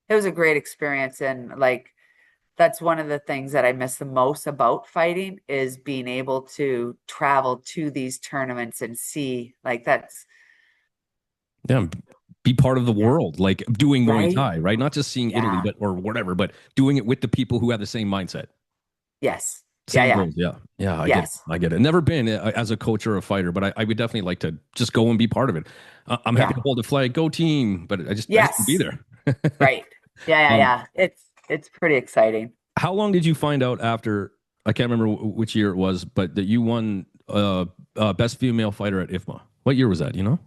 it was a great experience, and like that's one of the things that I miss the most about fighting is being able to travel to these tournaments and see like that's Yeah. Be part of the yeah, world, like doing Muay right? Thai, right? Not just seeing Italy, Yeah. but or whatever, but doing it with the people who have the same mindset. Yes. Yeah, Same yeah. goals, yeah, yeah. I get it. Yes. I get it. Never been as a coach or a fighter, but I would definitely like to just go and be part of it. I'm happy Yeah. to hold a flag, go team, but I just want to be Yes. there. Right. Yeah, yeah, Um, yeah. It's pretty exciting. how long did you find out after? I can't remember which year it was, but that you won best female fighter at IFMA. What year was that? You know?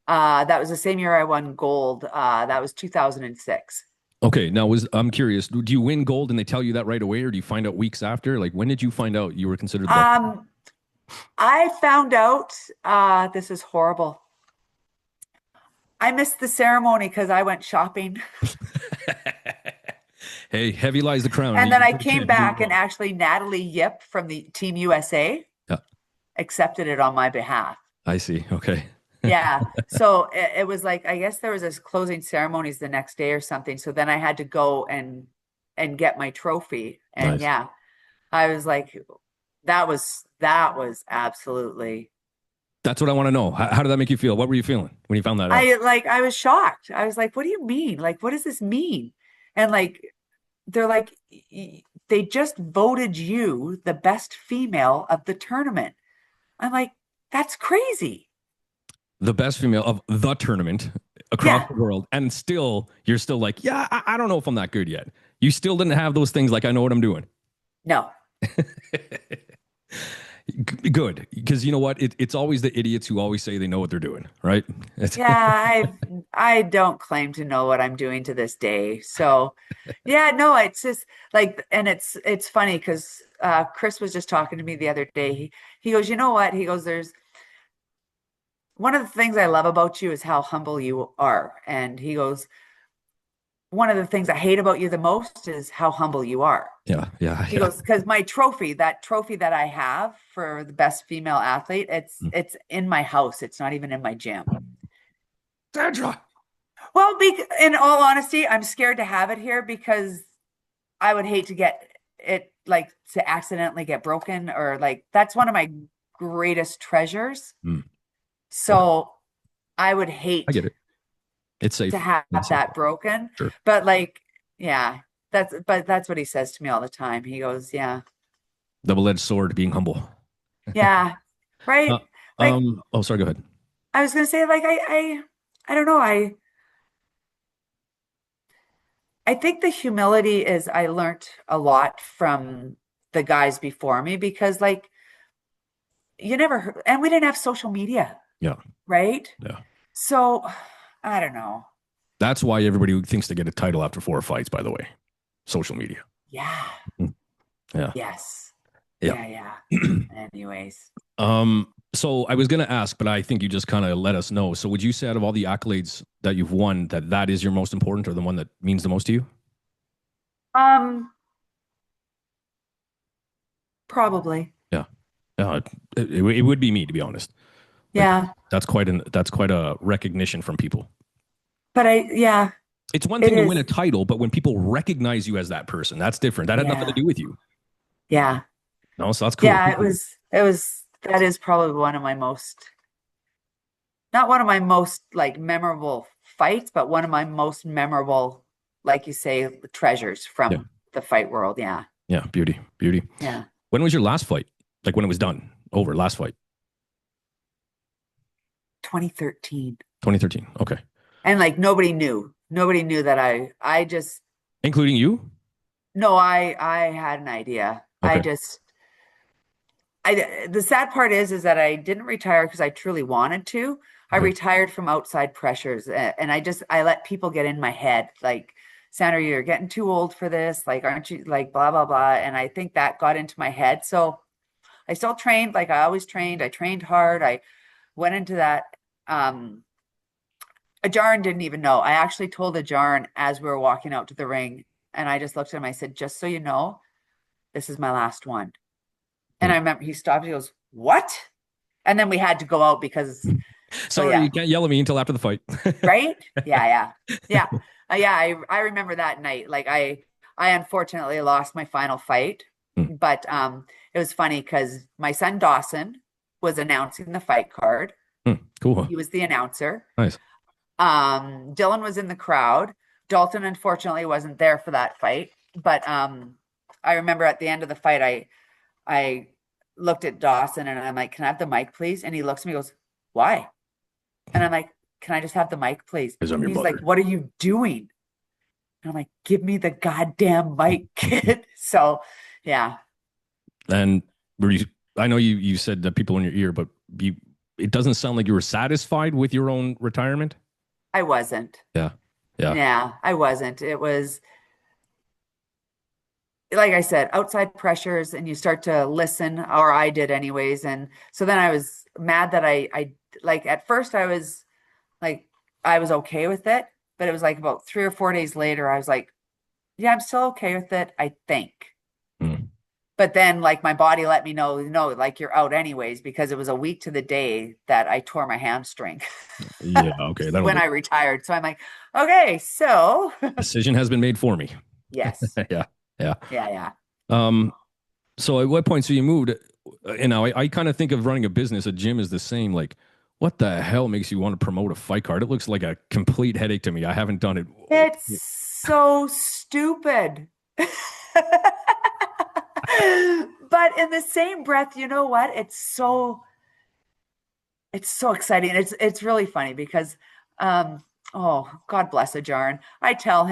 That was the same year I won gold. That was 2006. Okay, now I'm curious. Do you win gold and they tell you that right away, or do you find out weeks after? Like, when did you find out you were considered the best? Um, I found out, this is horrible. I missed the ceremony because I went shopping. Hey, heavy lies the crown. And You then I took a came chance. You did it back and wrong. actually Natalie Yip from the Team USA Yeah, accepted it on my behalf. I see. Okay. Yeah. So it was like, I guess there was this closing ceremonies the next day or something. So then I had to go and get my trophy. And Nice. yeah, I was like, that was absolutely, That's what I want to know. How did that make you feel? What were you feeling when you found that out? I was shocked. I was like, what do you mean? Like, what does this mean? And like, they're like, they just voted you the best female of the tournament. I'm like, that's crazy. The best female of the tournament across Yeah. the world, and still, you're still like, yeah, I don't know if I'm that good yet. You still didn't have those things like I know what I'm doing. No. Good, because you know what? It's always the idiots who always say they know what they're doing, right? Yeah, I don't claim to know what I'm doing to this day. So, yeah, no, it's just like, and it's funny because Chris was just talking to me the other day. He goes, you know what? He goes, there's one of the things I love about you is how humble you are. And he goes, one of the things I hate about you the most is how humble you are. Yeah, yeah, He yeah. goes, because my trophy, that trophy that I have for the best female athlete, it's in my house. It's not even in my gym. Sandra. Well, in all honesty, I'm scared to have it here because I would hate to get it like to accidentally get broken or like that's one of my greatest treasures. Mm, okay, So I would I hate get it. It's to safe. have It's safe. that broken. Sure. But like, yeah, that's what he says to me all the time. He goes, yeah, Double-edged sword, being humble. yeah, Uh, right. Like oh, sorry, go ahead. I was gonna say, like I don't know. I think the humility is I learned a lot from the guys before me because like you never and we didn't have social media, Yeah, right? yeah. So I don't know. That's why everybody thinks they get a title after 4 fights, by the way. Social media. Yeah. Mm, yeah, Yes. yeah. Yeah, yeah. Anyways. So I was gonna ask, but I think you just kind of let us know. So would you say out of all the accolades that you've won, that that is your most important or the one that means the most to you? Um, Probably. Yeah. Yeah, it would be me, to be honest. Like Yeah. that's quite a recognition from people. But yeah, It's one it thing to win is. a title, but when people recognize you as that person, that's different. That had nothing to Yeah. do with you. Yeah. No, so that's cool. Yeah, that is probably one of my most not one of my most like memorable fights, but one of my most memorable, like you say, treasures Yeah. from the fight world. Yeah. Yeah. Beauty. Beauty. Yeah. When was your last fight? Like when it was done? Over, last fight. 2013. 2013. Okay. And like nobody knew. Nobody knew that I just Including you? no, I had an idea. I Okay. just I the sad part is that I didn't retire because I truly wanted to. I Okay. retired from outside pressures and I let people get in my head like Sandra, you're getting too old for this. Like, aren't you like blah blah blah? And I think that got into my head. So I still trained like I always trained. I trained hard. I went into that. Ajaran didn't even know. I actually told Ajaran as we were walking out to the ring, and I just looked at him. I said, "Just so you know, this is my last one." And Hmm. I remember he stopped. He goes, "What?" And then we had to go out because, so Sorry, yeah, you can't yell at me until after the fight. right? Yeah, yeah, yeah, yeah. I remember that night. Like I unfortunately lost my final fight, Hmm. but it was funny because my son Dawson was announcing the fight card. Hmm. Cool. He was the announcer. Nice. Dylan was in the crowd. Dalton unfortunately wasn't there for that fight, but I remember at the end of the fight, I looked at Dawson and I'm like, "Can I have the mic, please?" And he looks at me, and goes, "Why?" And I'm like, "Can I just have the mic, please?" Because I'm your He's like, mother. "What are you doing?" And I'm like, "Give me the goddamn mic, kid." So, yeah, And were you, I know you said that people in your ear, but you, it doesn't sound like you were satisfied with your own retirement. I wasn't. Yeah. Yeah. Yeah, I wasn't. It was like I said, outside pressures, and you start to listen, or I did anyways. And so then I was mad that I like at first I was like I was okay with it, but it was like about 3 or 4 days later, I was like, yeah, I'm still okay with it, I think. Mm. But then like my body let me know, no, like you're out anyways, because it was a week to the day that I tore my hamstring Yeah. Okay. That'll when do. I retired. So I'm like, okay, so Decision has been made for me. yes. Yeah. Yeah. Yeah, yeah. Um, so at what point, so you moved, you know, I kind of think of running a business, a gym is the same. Like, what the hell makes you want to promote a fight card? It looks like a complete headache to me. I haven't done it. It's so stupid. But in the same breath, you know what? It's so exciting. It's really funny because oh, God bless Ajarn. I told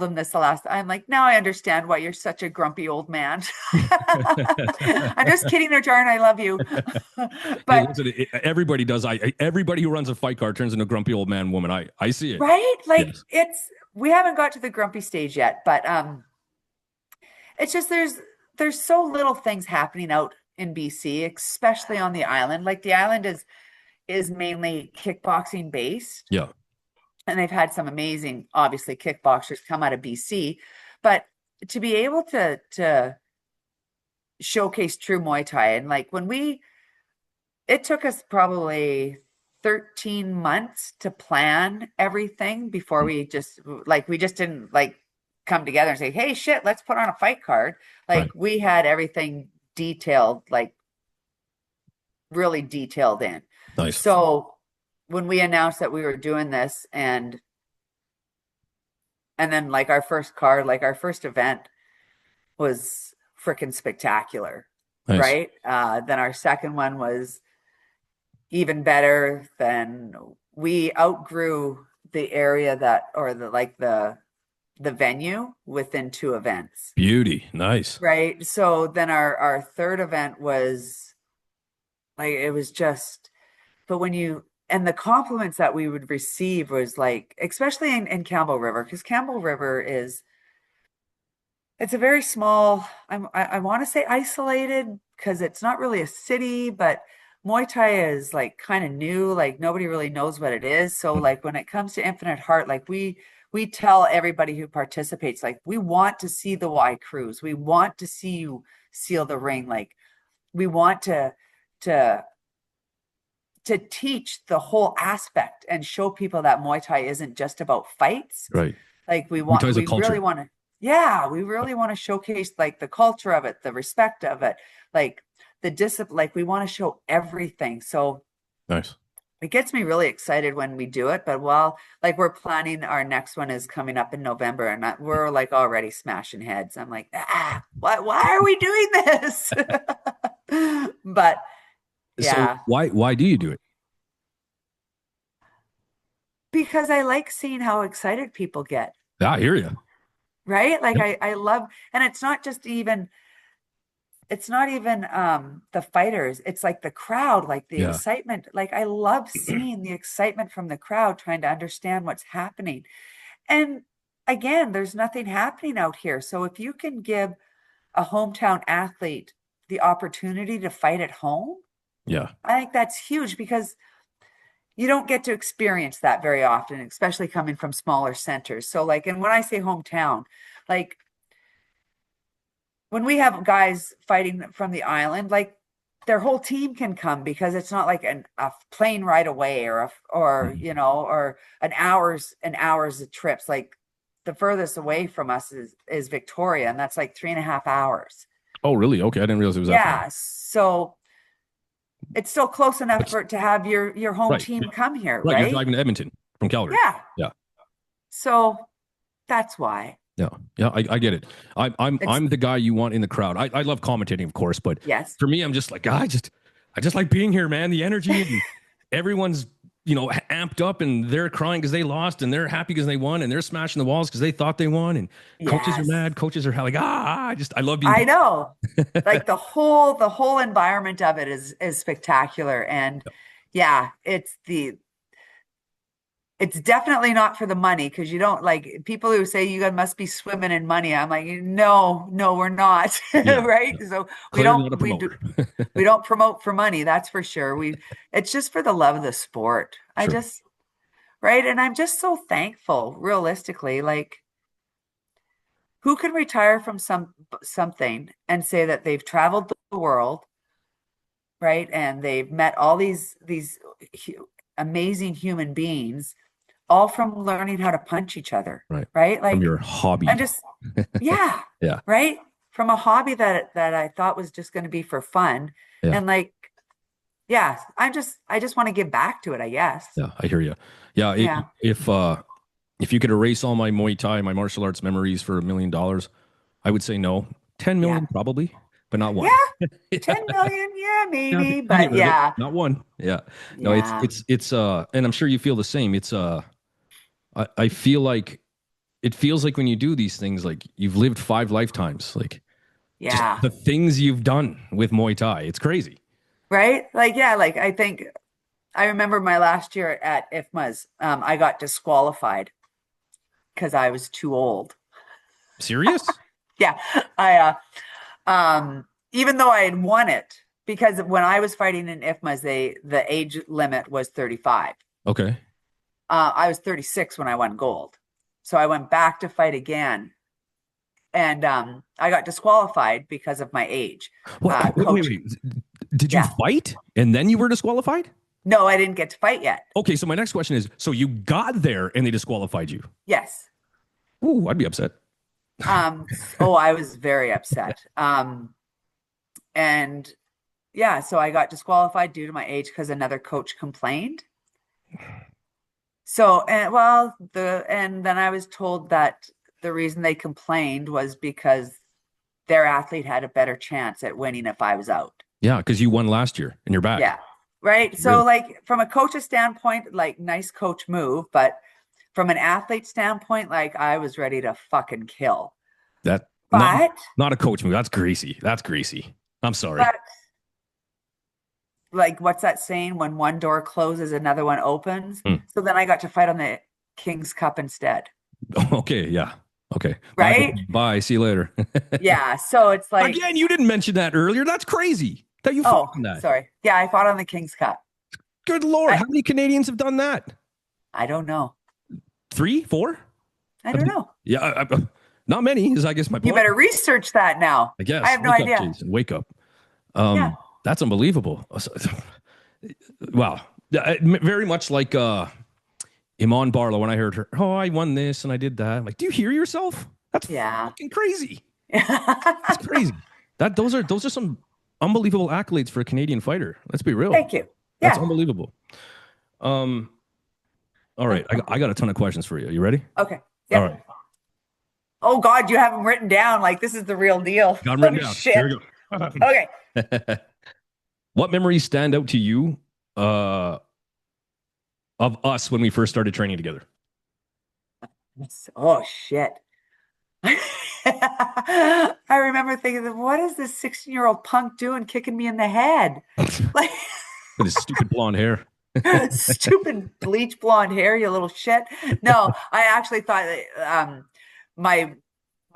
him this the last, I'm like, now I understand why you're such a grumpy old man. I'm just kidding, Ajarn. I love you. Hey, But listen, everybody does. Everybody who runs a fight card turns into a grumpy old man woman. I see it. right? Like Yes. we haven't got to the grumpy stage yet, but it's just there's so little things happening out in BC, especially on the island. Like the island is mainly kickboxing based, Yeah. and they've had some amazing, obviously, kickboxers come out of BC. But to be able to showcase true Muay Thai, and like it took us probably 13 months to plan everything before we just didn't like come together and say, hey, shit, let's put on a fight card. Right. Like we had everything detailed, like really detailed in. Nice. So when we announced that we were doing this, and then like our first card, like our first event was freaking spectacular, Nice. right? Then our second one was even better. Then we outgrew the area that, or the venue within 2 events, Beauty. Nice. right? So then our third event was like, it was just, but when you, and the compliments that we would receive was like, especially in Campbell River, because Campbell River it's a very small, I want to say isolated because it's not really a city, but Muay Thai is like kind of new, like nobody really knows what it is. So Mm. like when it comes to Infinite Heart, like we tell everybody who participates, like we want to see the Y Cruise. We want to see you seal the ring. Like we want to to teach the whole aspect and show people that Muay Thai isn't just about fights. Right. Like Muay Thai is a we really culture. want to, yeah, we really want to showcase like the culture of it, the respect of it, like the discipline, like we want to show everything. So Nice. it gets me really excited when we do it. But while like we're planning, our next one is coming up in November, and we're like already smashing heads. I'm like, why are we doing this? But So yeah, why do you do it? because I like seeing how excited people get, Yeah, I hear you. right? Like Yep. I love, and it's not even the fighters, it's like the crowd, like the Yeah. excitement. Like I love seeing the excitement from the crowd trying to understand what's happening. And again, there's nothing happening out here. So if you can give a hometown athlete the opportunity to fight at home, Yeah. I think that's huge because you don't get to experience that very often, especially coming from smaller centers. So like, and when I say hometown, like when we have guys fighting from the island, like their whole team can come because it's not like a plane ride away or Mhm. you know, or an hours of trips. Like the furthest away from us is Victoria, and that's like 3.5 hours. Oh, really? Okay. I didn't realize it was that far. Yeah, so it's still close enough That's for to have your home right. team come here, Right. You're right? driving to Edmonton from Calgary. Yeah. Yeah. So that's why. Yeah. Yeah. I get it. It's I'm the guy you want in the crowd. I love commentating, of course, but yes. for me, I'm just like, I just like being here, man. The energy and everyone's, you know, amped up and they're crying because they lost and they're happy because they won and they're smashing the walls because they thought they won. And coaches are Yes. mad. Coaches are like, I love being I part know. of it. Like the whole environment of it is spectacular. And yeah, it's definitely not for the money because you don't like people who say you must be swimming in money. I'm like, no, we're not. Yeah. Right. Yeah. So Clearly not a promoter. we don't promote for money, that's for sure. It's just for the love of the sport. I Sure. just right? And I'm just so thankful, realistically. Like, who can retire from something and say that they've traveled the world, right? And they've met all these amazing human beings, all from learning how to punch each other, Right. right? From Like, your hobby. I'm just, yeah, Yeah. right? From a hobby that I thought was just going to be for fun. Yeah. And like, yeah, I just want to give back to it, I guess. Yeah. I hear you. Yeah. Yeah. If you could erase all my Muay Thai, my martial arts memories for $1 million, I would say no. 10 Yeah. million probably, but not one. Yeah. Yeah. 10 million. Yeah, Yeah, maybe. I'll get But rid of it. yeah. Not one. Yeah. No, Yeah. and I'm sure you feel the same. I feel like it feels like when you do these things, like you've lived 5 lifetimes, like just Yeah. the things you've done with Muay Thai. It's crazy. Right? Like, yeah, like I think I remember my last year at IFMA's, I got disqualified because I was too old. Serious? Yeah. I even though I had won it, because when I was fighting in IFMA's, the age limit was 35. Okay. I was 36 when I won gold. So I went back to fight again. And I got disqualified because of my age. What? Wait. Did you Yeah. fight and then you were disqualified? No, I didn't get to fight yet. Okay, so my next question is, so you got there and they disqualified you? Yes. Ooh, I'd be upset. Oh, I was very upset. And yeah, so I got disqualified due to my age because another coach complained. So, and then I was told that the reason they complained was because their athlete had a better chance at winning if I was out. Yeah, because you won last year and you're back. Yeah. Right. So, Really? like, from a coach's standpoint, like, nice coach move. But from an athlete standpoint, like, I was ready to fucking kill. That But, not a coach move. That's greasy. That's greasy. I'm sorry. but, like, what's that saying? When one door closes, another one opens. So then I got to fight on the King's Cup instead. Okay. Yeah. Okay. Right? Bye. See you later. Yeah. So it's like, Again, you didn't mention that earlier. That's crazy that you fought on that. Sorry. Yeah, I fought on the King's Cup. Good Lord. How many Canadians have done that? I don't know. 3, 4? I don't know. Yeah. Not many is, I guess, my point. You better research that now. I guess. I have no Wake idea. Up, Jason. Wake up. Yeah. That's unbelievable. Wow. Very much like Iman Barlow when I heard her, oh, I won this and I did that. I'm like, do you hear yourself? That's fucking crazy. That's crazy. Those are some unbelievable accolades for a Canadian fighter. Let's be real. Thank you. Yeah. That's unbelievable. All right. I got a ton of questions for you. You ready? Okay. Yeah. All right. Oh God, you have them written down. Like, this is the real deal. Got them written down. Shit. Here we go. Okay. What memories stand out to you of us when we first started training together? Oh shit. I remember thinking, what is this 16-year-old punk doing kicking me in the head? Like, With his stupid blonde hair. stupid bleach blonde hair, you little shit. No, I actually thought that my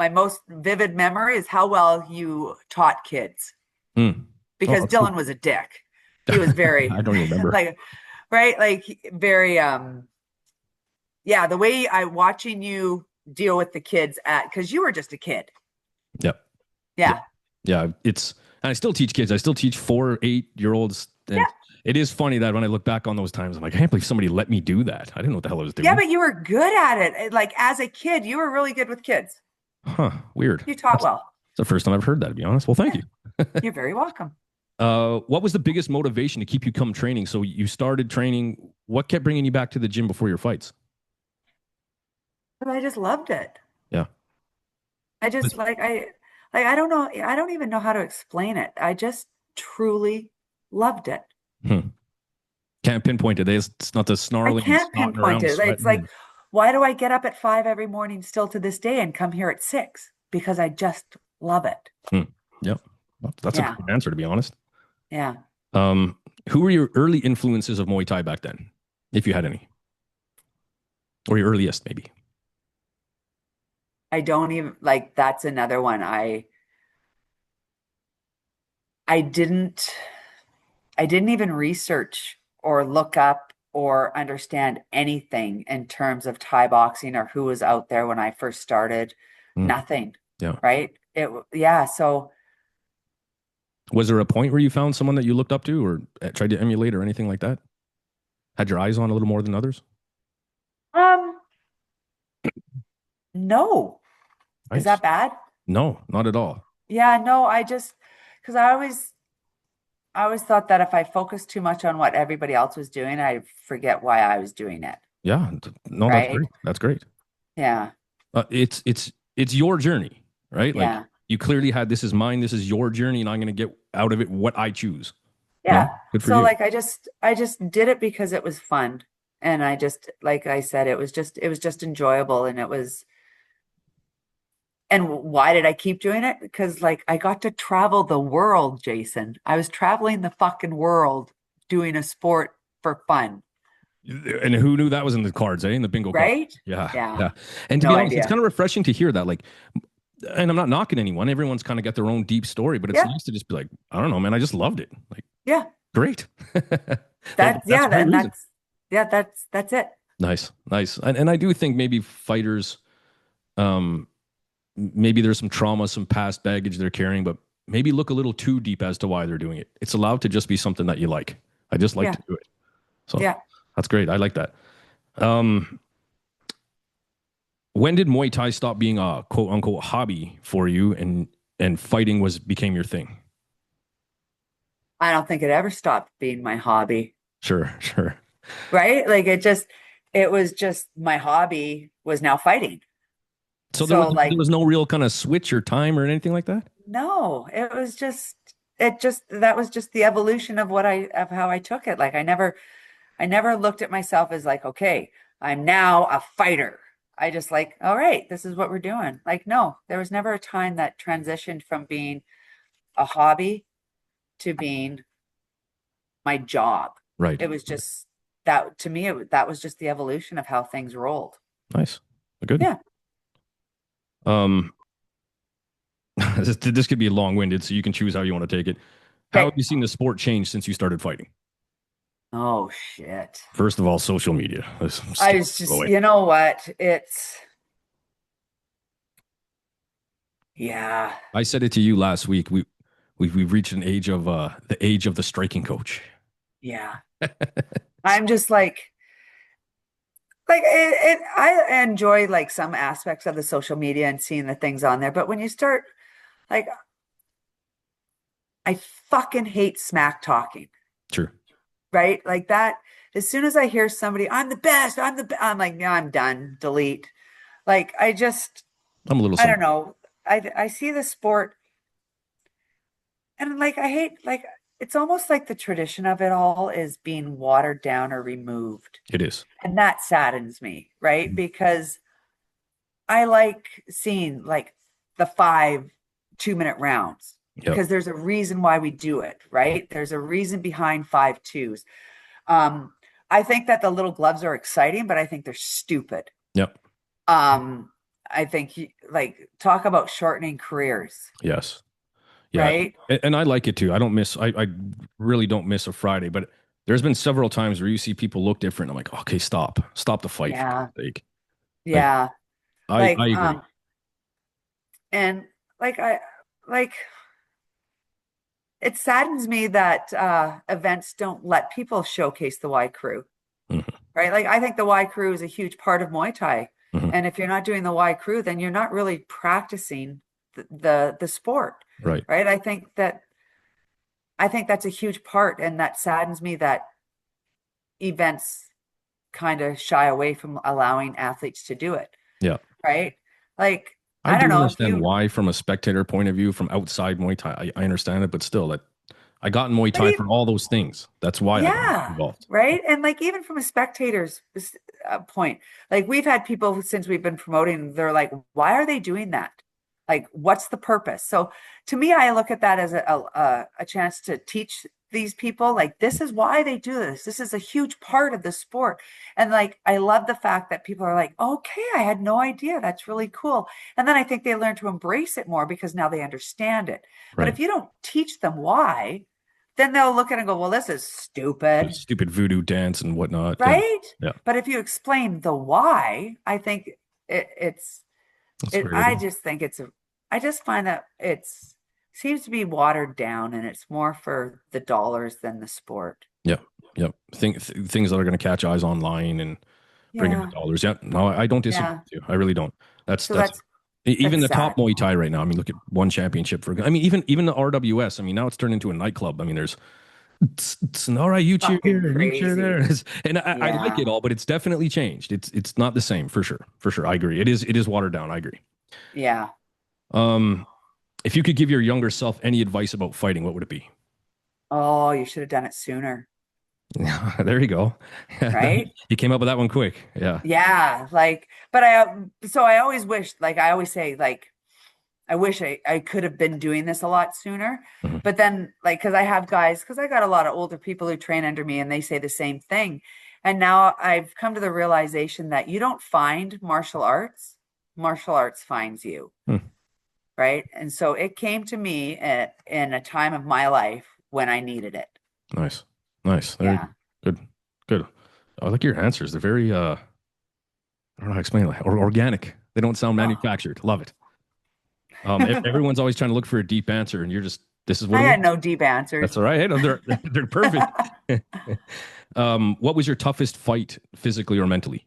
most vivid memory is how well you taught kids. Because Dylan was a dick. He was very I don't remember. like, right? Like, very yeah, the way watching you deal with the kids because you were just a kid. Yep. Yeah. And I still teach kids. I still teach 4, 8-year-olds. And it is funny that when I look back on those times, I'm like, I can't believe somebody let me do that. I didn't know what the hell I was doing. Yeah, but you were good at it. Like, as a kid, you were really good with kids. Huh. Weird. You taught well. It's the first time I've heard that, to be honest. Well, thank you. You're very welcome. What was the biggest motivation to keep you come training? So you started training. What kept bringing you back to the gym before your fights? But I just loved it. Yeah. I just I don't know. I don't even know how to explain it. I just truly loved it. Can't pinpoint it. It's not the snarling. I can't pinpoint it. It's like, why do I get up at 5 every morning still to this day and come here at 6? Because I just love it. Yep. That's a good answer, to be honest. Yeah. Who were your early influences of Muay Thai back then, if you had any? Or your earliest, maybe? I don't even that's another one. I didn't even research or look up or understand anything in terms of Thai boxing or who was out there when I first started. Mm, Nothing, yeah. right? Yeah. So, Was there a point where you found someone that you looked up to or tried to emulate or anything like that? Had your eyes on a little more than others? um, no. Is Nice. that bad? No, not at all. Yeah, no, because I always thought that if I focused too much on what everybody else was doing, I'd forget why I was doing it, Yeah. No, that's right? great. That's great. Yeah, It's your journey, right? Like yeah, you clearly had this is mine, this is your journey, and I'm gonna get out of it what I choose. yeah. No, good for So you. like I just did it because it was fun. And I just, like I said, it was just enjoyable and it was, and why did I keep doing it? Because like I got to travel the world, Jason. I was traveling the fucking world doing a sport for fun, And who knew that was in the cards, eh? In the bingo card. right? Yeah, Yeah, yeah. And to no be honest, it's idea. kind of refreshing to hear that. Like, and I'm not knocking anyone. Everyone's kind of got their own deep story, but it's Yeah, nice to just be like, I don't know, man. I just loved it. Like, yeah. great. That That's yeah, a great and reason. that's it. Nice, nice. And I do think maybe fighters, um, maybe there's some trauma, some past baggage they're carrying, but maybe look a little too deep as to why they're doing it. It's allowed to just be something that you like. I just like Yeah, to do it. So yeah. that's great. I like that. Um, when did Muay Thai stop being a quote unquote hobby for you and fighting was became your thing? I don't think it ever stopped being my hobby, Sure, sure. right? Like it was just my hobby was now fighting. So there was So there like was no real kind of switch or time or anything like that? no, it was just that was just the evolution of of how I took it. Like I never looked at myself as like, okay, I'm now a fighter. I just like, all right, this is what we're doing. Like, no, there was never a time that transitioned from being a hobby to being my job. Right. It was just that to me, that was just the evolution of how things rolled. Nice. Good. Yeah. Um, this could be long-winded, so you can choose how you want to take it. How have Okay. you seen the sport change since you started fighting? Oh shit. First of all, social media. Let's I skip was it just, away. you know what? Yeah, I said it to you last week. We've reached an age of the age of the striking coach. yeah. I'm just like I enjoy like some aspects of the social media and seeing the things on there, but when you start like I fucking hate smack talking, Sure. right? Like that, as soon as I hear somebody, I'm the best, I'm like, yeah, I'm done, delete. Like I'm a little I don't something. know. I see the sport and like I hate like it's almost like the tradition of it all is being watered down or removed. It is. And that saddens me, right? Mhm. Because I like seeing like the 5 2-minute rounds Yep. because there's a reason why we do it, right? There's a reason behind 5 2s. Um, I think that the little gloves are exciting, but I think they're stupid. Yep. Um, I think like talk about shortening careers, Yes. Yeah. right? And I like it too. I really don't miss a Friday, but there's been several times where you see people look different. I'm like, okay, stop the fight for Yeah, God's sake. Like, yeah. I Like, agree. and like like it saddens me that events don't let people showcase the Y crew, Mhm. right? Like I think the Y crew is a huge part of Muay Thai. Mhm. And if you're not doing the Y crew, then you're not really practicing the sport, Right. right? I think that's a huge part, and that saddens me that events kind of shy away from allowing athletes to do it, Yeah. right? Like, I I don't do know if understand you, why, from a spectator point of view, from outside Muay Thai. I understand it, but still, that I got in Muay but Thai even, for all those things. That's why I got yeah, involved. right. And like, even from a spectator's point, like we've had people since we've been promoting, they're like, why are they doing that? Like, what's the purpose? So to me, I look at that as a chance to teach these people, like, this is why they do this. This is a huge part of the sport. And like, I love the fact that people are like, okay, I had no idea. That's really cool. And then I think they learn to embrace it more because now they understand it. But Right. if you don't teach them why, then they'll look at it and go, well, this is The stupid, stupid voodoo dance and whatnot. Yeah. right? Yeah. But if you explain the why, I think it's That's a it. great I idea. just think it's a. I just find that it's seems to be watered down, and it's more for the dollars than the sport. Yeah. Yeah. Things that are going to catch eyes online and bring in the Yeah, dollars. Yeah. No, I don't disagree yeah. with you. I really don't. So That's even that's the top sad. Muay Thai right now. I mean, look at one championship for, I mean, even the RWS. I mean, now it's turned into a nightclub. I mean, there's, all right, you cheer Fucking here and you cheer there. crazy. And I like Yeah, it all, but it's definitely changed. It's not the same for sure. For sure. I agree. It is watered down. I agree. yeah. Um, if you could give your younger self any advice about fighting, what would it be? Oh, you should have done it sooner, There you go. right? You came up with that one quick. Yeah. Yeah, like, but so I always wish, like, I always say, like, I wish I could have been doing this a lot sooner. Mhm. But then, like, because I have guys, because I got a lot of older people who train under me and they say the same thing. And now I've come to the realization that you don't find martial arts finds you, Hmm. right? And so it came to me in a time of my life when I needed it. Nice. Nice. Very Yeah. good. Good. I like your answers. They're very I don't know how to explain it. Or organic. They don't sound Oh. manufactured. Love it. Everyone's always trying to look for a deep answer, and you're just this is what I it had is. no deep answers. That's all right. Hey, no, they're perfect. What was your toughest fight, physically or mentally?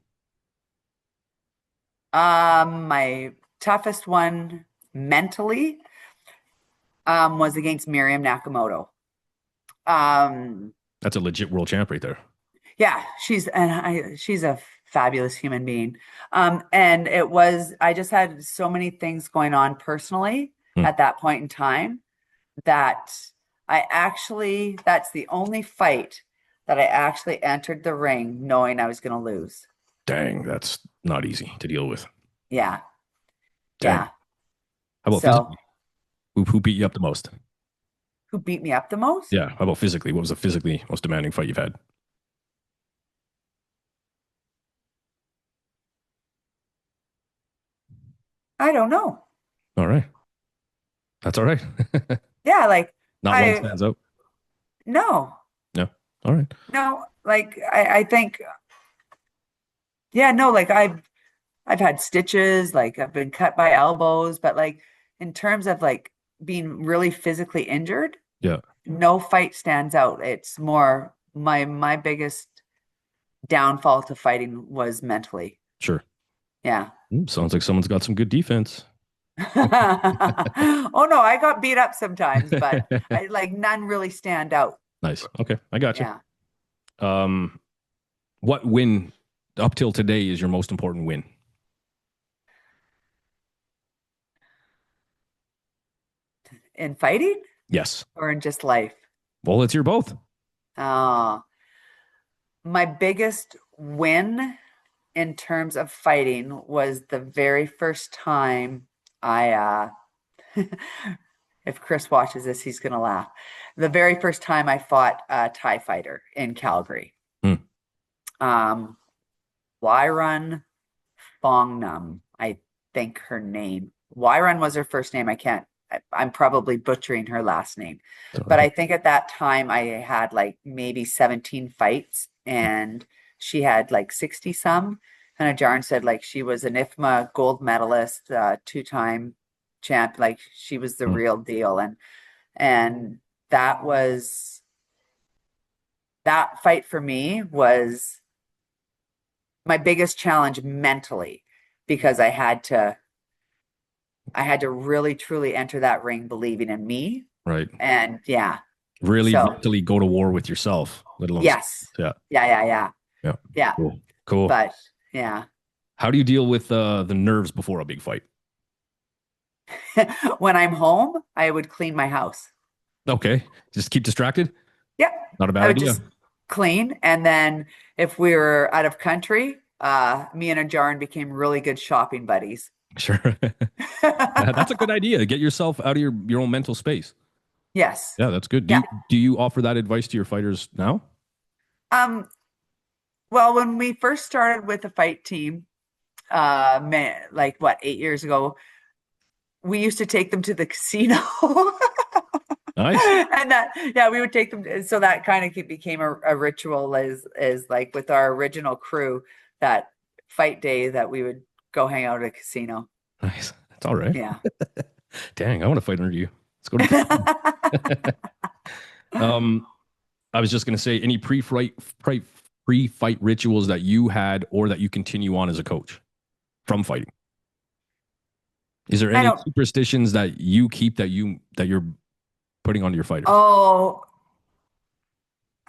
My toughest one mentally was against Miriam Nakamoto. Um, That's a legit world champ right there. yeah, she's a fabulous human being. And I just had so many things going on personally Hmm. at that point in time that that's the only fight that I actually entered the ring knowing I was going to lose. Dang, that's not easy to deal with. Yeah, Dang. yeah. How about So physically? Who beat you up the most? who beat me up the most? Yeah. How about physically? What was the physically most demanding fight you've had? I don't know. All right. That's all right. Yeah, like Not one I stands out. no, No. All right. no, like I think yeah, no, like I've had stitches, like I've been cut by elbows, but like in terms of like being really physically injured, Yeah. no fight stands out. It's more my biggest downfall to fighting was mentally. Sure. Yeah. Sounds like someone's got some good defense. Oh no, I got beat up sometimes, but I like none really stand out. Nice. Okay. I got you. Yeah. Um, what win up till today is your most important win? In fighting Yes. or in just life? Well, let's hear both. Uh, my biggest win in terms of fighting was the very first time I if Chris watches this, he's gonna laugh. The very first time I fought a Thai fighter in Calgary. Hmm. Um, Run Fongnam, I think her name. Run was her first name. I'm probably butchering her last name. So, But I think at that time I had like maybe 17 fights and she had like 60 some. And Jarn said like she was an IFMA gold medalist, two-time champ, like she was the hmm, real deal. And that was that fight for me was my biggest challenge mentally because I had to really truly enter that ring believing in me. right. And yeah, Really so mentally go to war with yourself, let alone. yes. Yeah. Yeah, yeah, yeah. Yeah. Yeah. Cool. Cool. But yeah. How do you deal with the nerves before a big fight? When I'm home, I would clean my house. Okay. Just keep distracted. Yeah. Not a bad I would idea. just clean. And then if we were out of country, me and Ajaran became really good shopping buddies. Sure. Yeah, that's a good idea. Get yourself out of your own mental space. Yes. Yeah, that's good. Yeah. Do you offer that advice to your fighters now? Um, well, when we first started with the fight team, like what, 8 years ago, we used to take them to the casino. Nice. And that, yeah, we would take them. So that kind of became a ritual is like with our original crew, that fight day that we would go hang out at a casino. Nice. That's all right. Yeah. Dang, I want to fight under you. Let's go to. um, I was just gonna say, any pre-fight rituals that you had or that you continue on as a coach from fighting? Is there I any don't, superstitions that you keep that you're putting onto your fighters? oh,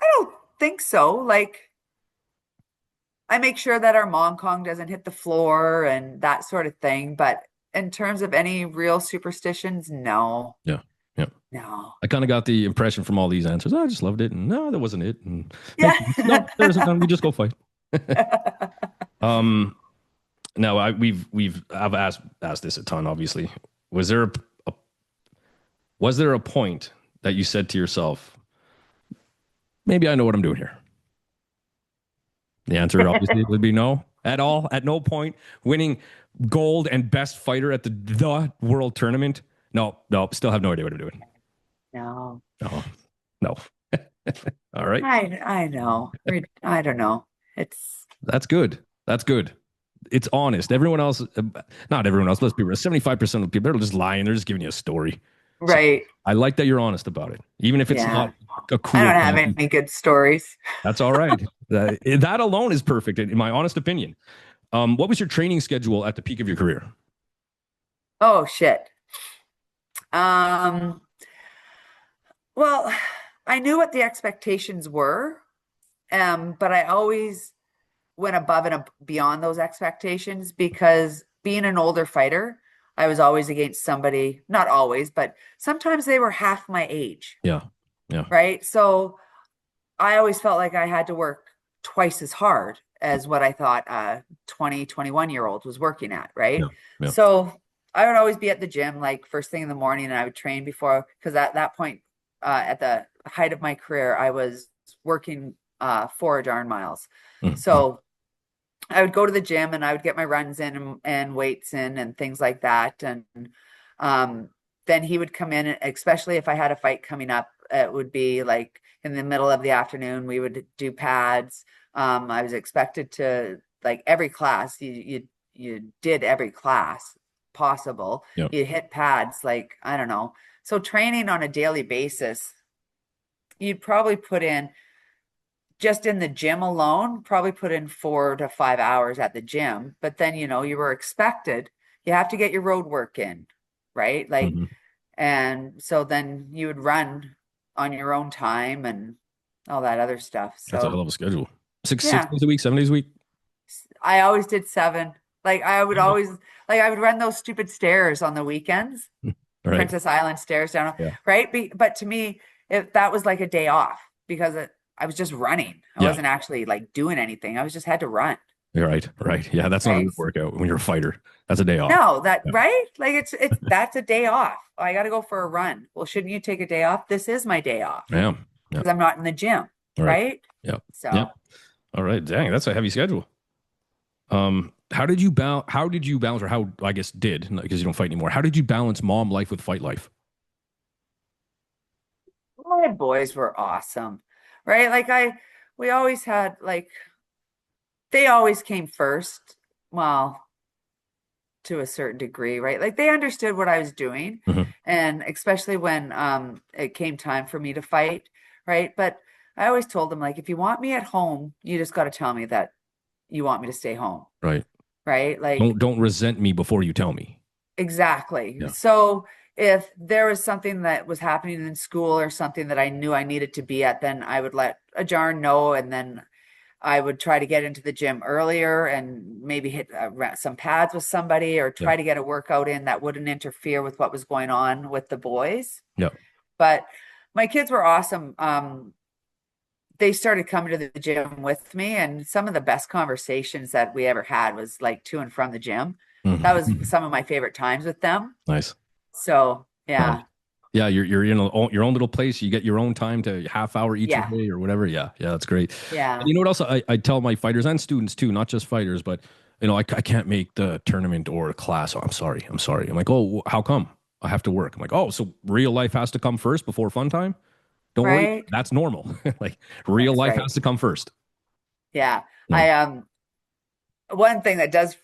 I don't think so. Like, I make sure that our Mong Kong doesn't hit the floor and that sort of thing. But in terms of any real superstitions, no, Yeah, yeah. no. I kind of got the impression from all these answers. I just loved it, and no, that wasn't it. And Yeah. no, there isn't none. We just go fight. um, now I've asked this a ton. Obviously, was there a was there a point that you said to yourself, maybe I know what I'm doing here? The answer obviously would be no at all. At no point winning gold and best fighter at the world tournament. No, no, still have no idea what I'm doing. No. No, no. All right. I know. I don't know. It's That's good. That's good. It's honest. Everyone else, not everyone else, let's be real. 75% of people, they're just lying. They're just giving you a story. So right. I like that you're honest about it. Even if it's Yeah. not a cool I don't have thing. any good stories. That's all right. That alone is perfect, in my honest opinion. What was your training schedule at the peak of your career? Oh shit. Um, well, I knew what the expectations were, but I always went above and beyond those expectations because being an older fighter, I was always against somebody, not always, but sometimes they were half my age, Yeah. Yeah. right? So I always felt like I had to work twice as hard as what I thought a 20, 21-year-old was working at, right? Yeah. Yeah. So I would always be at the gym like first thing in the morning, and I would train before, because at that point, at the height of my career, I was working 4 darn miles. Mm-hmm. So I would go to the gym and I would get my runs in and weights in and things like that. And then he would come in, especially if I had a fight coming up. It would be like in the middle of the afternoon, we would do pads. I was expected to, like, every class, you did every class possible. Yep. You hit pads, like, I don't know. So training on a daily basis, you'd probably put in, just in the gym alone, probably put in 4 to 5 hours at the gym. But then, you were expected, you have to get your road work in, right? Like, Mm-hmm. and so then you would run on your own time and all that other stuff. That's a hell So of a schedule. Six yeah, days a week, 7 days a week. I always did 7. Like I would Yeah. always, like I would run those stupid stairs on the weekends, Right. Princess Island stairs down, Yeah. right? But to me, that was like a day off because I was just running. I Yeah. wasn't actually like doing anything. I was just had to run. You're right. Right. Yeah. That's not a Right. real workout when you're a fighter. That's a day off. No, that Yeah. right? Like it's that's a day off. I got to go for a run. Well, shouldn't you take a day off? This is my day off Yeah. Yeah. because I'm not in the gym, All right. right? Yeah. So Yeah. All right. Dang, that's a heavy schedule. How did you balance, or how, I guess, because you don't fight anymore. How did you balance mom life with fight life? my boys were awesome, right? Like we always had, like, they always came first. Well, to a certain degree, right? Like they understood what I was doing, Mhm. and especially when it came time for me to fight, right? But I always told them, like, if you want me at home, you just got to tell me that you want me to stay home, Right. right? Like Don't resent me before you tell me. exactly. Yeah. So if there was something that was happening in school or something that I knew I needed to be at, then I would let a Jarn know, and then I would try to get into the gym earlier and maybe hit some pads with somebody, or try Yeah. to get a workout in that wouldn't interfere with what was going on with the boys. Yeah. But my kids were awesome. They started coming to the gym with me, and some of the best conversations that we ever had was like to and from the gym. Mhm. That was some of my favorite times with them. Nice. So yeah. Yeah, you're in your own little place. You get your own time to half hour each Yeah. day or whatever. Yeah, yeah, that's great. Yeah. And you know what else I tell my fighters and students too, not just fighters, but I can't make the tournament or class. Oh, I'm sorry. I'm like, oh, how come? I have to work. I'm like, oh, so real life has to come first before fun time? Don't worry, Right? that's normal. Like real That's life right. has to come first. Yeah. No, I one thing that does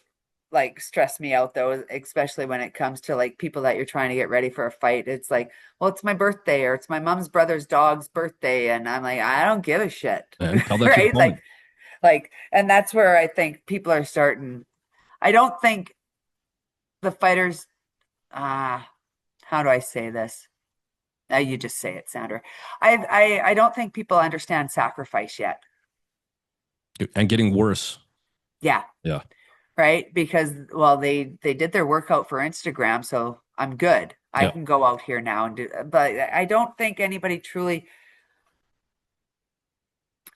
like stress me out though, especially when it comes to like people that you're trying to get ready for a fight. It's like, well, it's my birthday or it's my mom's brother's dog's birthday, and I'm like, I don't give a shit, and tell that to your right? opponent. And that's where I think people are starting. I don't think the fighters. Ah, how do I say this? You just say it, Sandra. I don't think people understand sacrifice yet. And getting worse. Yeah, Yeah. right? Because well, they did their workout for Instagram, so I'm good. I Yeah. can go out here now and do, but I don't think anybody truly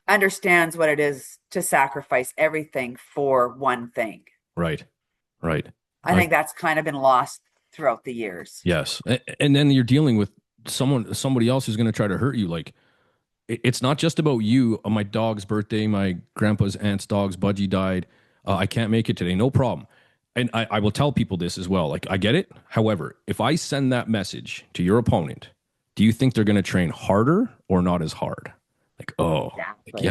understands what it is to sacrifice everything for one thing. Right. Right. I think that's kind of been lost throughout the years. Yes. And then you're dealing with somebody else who's going to try to hurt you. Like it's not just about you. On my dog's birthday, my grandpa's aunt's dog's budgie died. I can't make it today. No problem. And I will tell people this as well. Like I get it. However, if I send that message to your opponent, do you think they're going to train harder or not as hard? Like, oh, like, Exactly.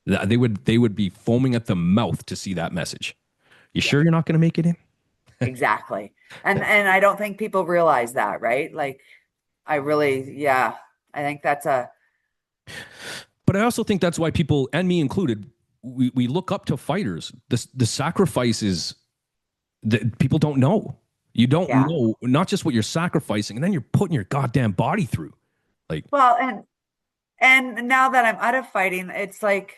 yeah, they would be foaming at the mouth to see that message. You Yeah, sure you're not going to make it in? exactly. And I don't think people realize that, right? Like I really, yeah, I think that's a But I also think that's why people, and me included, we look up to fighters. The sacrifices that people don't know. You don't yeah. know not just what you're sacrificing, and then you're putting your goddamn body through. Like, Well, and now that I'm out of fighting, it's like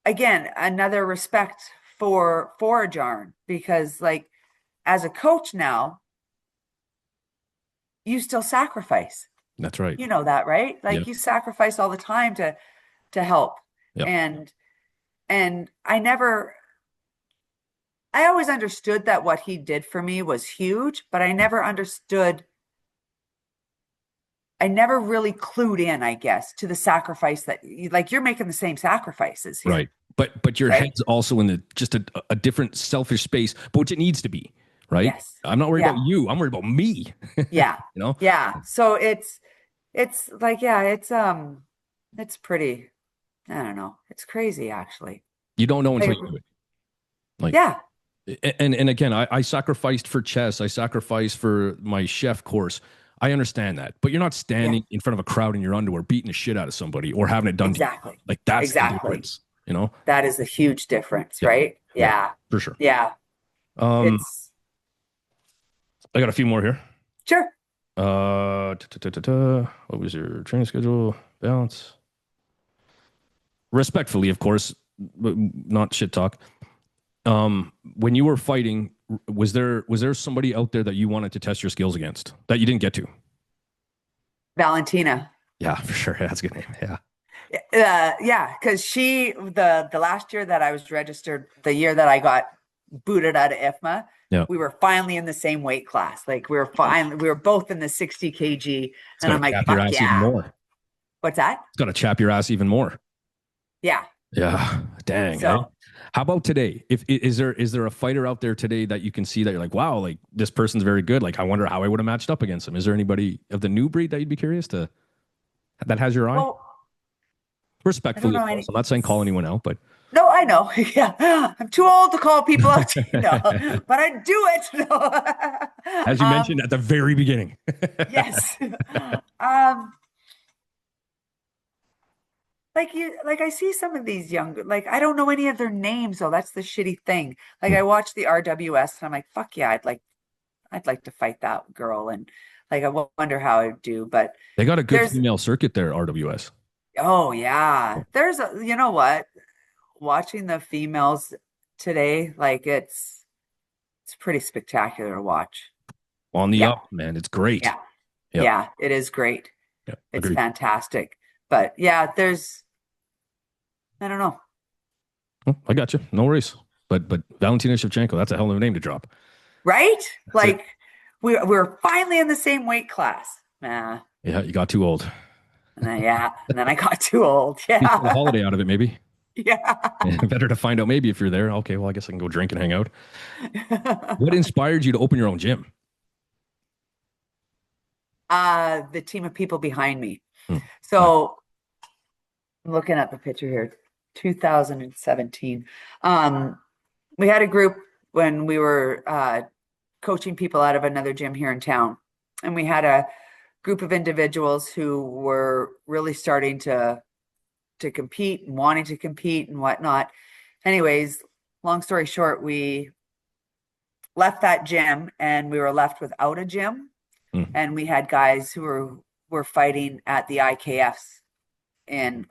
again, another respect for a Jarn because like as a coach now, you still sacrifice. that's right. You know that, right? Yeah. Like you sacrifice all the time to help. Yeah. And I always understood that what he did for me was huge, but I never really clued in, I guess, to the sacrifice that like you're making the same sacrifices here, Right. But your right? head's also in just a different selfish space, but which it needs to be, right? Yes. I'm not worried Yeah. about you. I'm worried about me. Yeah. You know? Yeah. So it's like yeah, it's pretty I don't know. It's crazy actually. You don't know until Like, you do it. Like yeah. and again, I sacrificed for chess. I sacrificed for my chef course. I understand that, but you're not Yeah. standing in front of a crowd in your underwear beating the shit out of somebody or having it done to you. Exactly. Like that's the Exactly. difference, you know? That is a huge difference, Yeah, right? yeah, Yeah. for sure. Yeah. Um, It's I got a few more here. sure. What was your training schedule? Balance. Respectfully, of course, but not shit talk. When you were fighting, was there somebody out there that you wanted to test your skills against that you didn't get to? Valentina. Yeah, for sure. That's a good name. Yeah. Yeah, because the last year that I was registered, the year that I got booted out of IFMA, Yeah. we were finally in the same weight class. Like we were both in the 60 kg. It's And got I'm to like, chap your fuck ass even yeah. more. What's that? It's got to chap your ass even more. Yeah. Yeah. Dang. Eh? So How about today? If is there a fighter out there today that you can see that you're like, wow, like this person's very good. Like I wonder how I would have matched up against him. Is there anybody of the new breed that you'd be curious to that has your eye? well, I don't Respectfully, know of course. any I'm not saying call anyone out, but no, I know. Yeah. I'm too old to call people out, no, but I do it. No. as you mentioned at the very beginning. Yes. Um, like I see some of these young like I don't know any of their names though. That's the shitty thing. Like I watch the RWS and I'm like, fuck yeah, I'd like to fight that girl and like I wonder how I'd do. But They got a good there's female circuit there, RWS. oh yeah. There's a you know what? Watching the females today, like it's pretty spectacular to watch. On the Yeah, up, man. It's great. yeah, Yeah. yeah, it is great. Yeah. It's Agreed. fantastic. But yeah, there's I don't know. Oh, I got you. No worries. But Valentina Shevchenko, that's a hell of a name to drop. Right? That's it. Like we're finally in the same weight class. Nah. Yeah, you got too old. And then yeah, and then I got too old. You get a Yeah. holiday out of it, maybe. Yeah. Better to find out maybe if you're there. Okay, well, I guess I can go drink and hang out. What inspired you to open your own gym? The team of people behind me. Mm. So I'm looking at the picture here, 2017. We had a group when we were coaching people out of another gym here in town. And we had a group of individuals who were really starting to compete and wanting to compete and whatnot. Anyways, long story short, we left that gym and we were left without a gym. Mm. And we had guys who were fighting at the IKFs in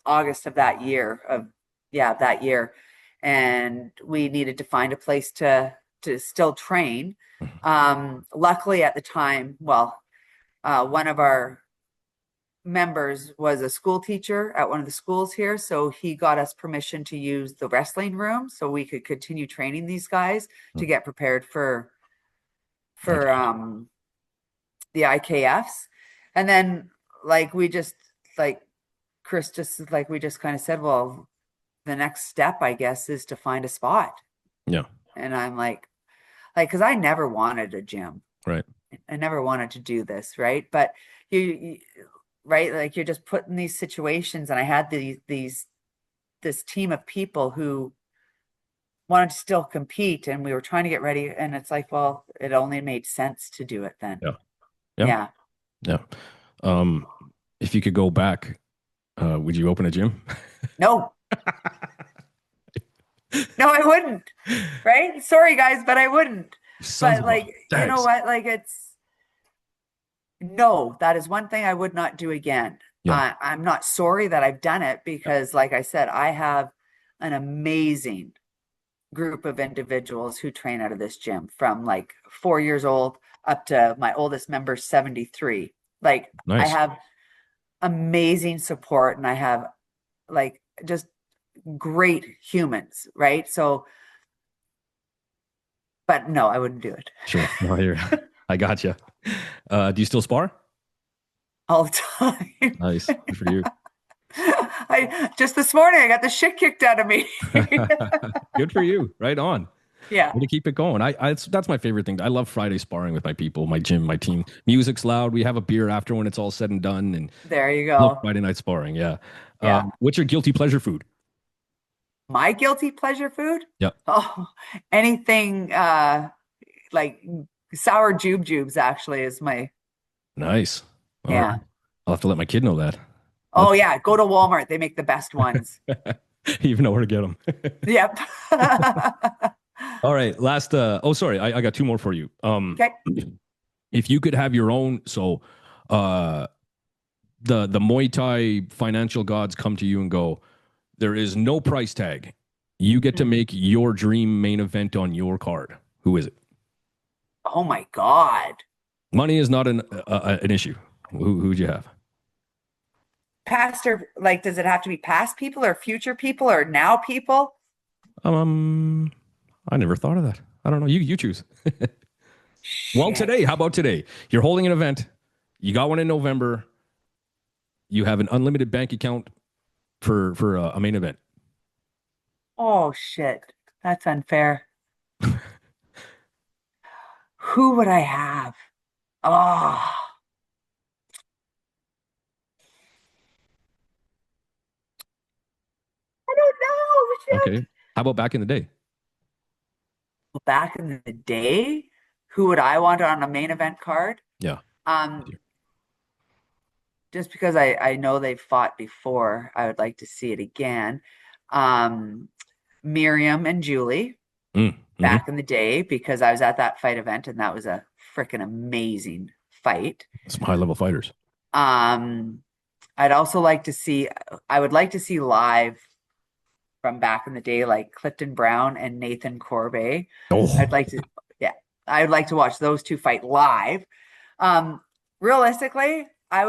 August of that year that year. And we needed to find a place to still train. Luckily at the time, one of our members was a school teacher at one of the schools here, so he got us permission to use the wrestling room so we could continue training these guys to get prepared for the IKFs. And then Chris we just kind of said, well, the next step I guess is to find a spot. Yeah. And I'm like because I never wanted a gym, Right. I never wanted to do this, right? But you right, like you're just put in these situations, and I had this team of people who wanted to still compete, and we were trying to get ready, and it's like, well, it only made sense to do it then. Yeah. If you could go back, would you open a gym? No. No, I wouldn't. Right? Sorry, guys, but I wouldn't. But you know what? No, that is one thing I would not do again. Yeah. I'm not sorry that I've done it because, like I said, I have an amazing group of individuals who train out of this gym from 4 years old up to my oldest member, 73. Nice. I have amazing support, and I have just great humans, right? So, but no, I wouldn't do it. Sure. No, I got you. Do you still spar? All the time. Nice. Good for you. Just this morning, I got the shit kicked out of me. Good for you. Right on. Yeah. To keep it going. That's my favorite thing. I love Friday sparring with my people, my gym, my team. Music's loud. We have a beer after when it's all said and done. And there you go. Friday night sparring. Yeah. What's your guilty pleasure food? My guilty pleasure food? Yep. Oh, anything like sour jubes actually is my. Nice. All yeah. Right. I'll have to let my kid know that. Oh yeah, go to Walmart. They make the best ones. You even know where to get them. Yep. All right. Last. Sorry. I got two more for you. Okay. If you could have your own, the Muay Thai financial gods come to you and go, there is no price tag. You get to make your dream main event on your card. Who is it? Oh my God. Money is not an issue. Who'd you have? Past or does it have to be past people or future people or now people? I never thought of that. I don't know. You choose. Well, today, how about today? You're holding an event. You got one in November. You have an unlimited bank account for a main event. Oh shit. That's unfair. Who would I have? Oh. I don't know. Shit. Okay. How about back in the day? Back in the day, who would I want on a main event card? Yeah. Just because I know they've fought before, I would like to see it again. Miriam and Julie back in the day, because I was at that fight event and that was a freaking amazing fight. Some high level fighters. I'd also like to see, I would like to see live from back in the day, like Clifton Brown and Nathan Corbet. Oh. I'd like to watch those two fight live. Realistically, I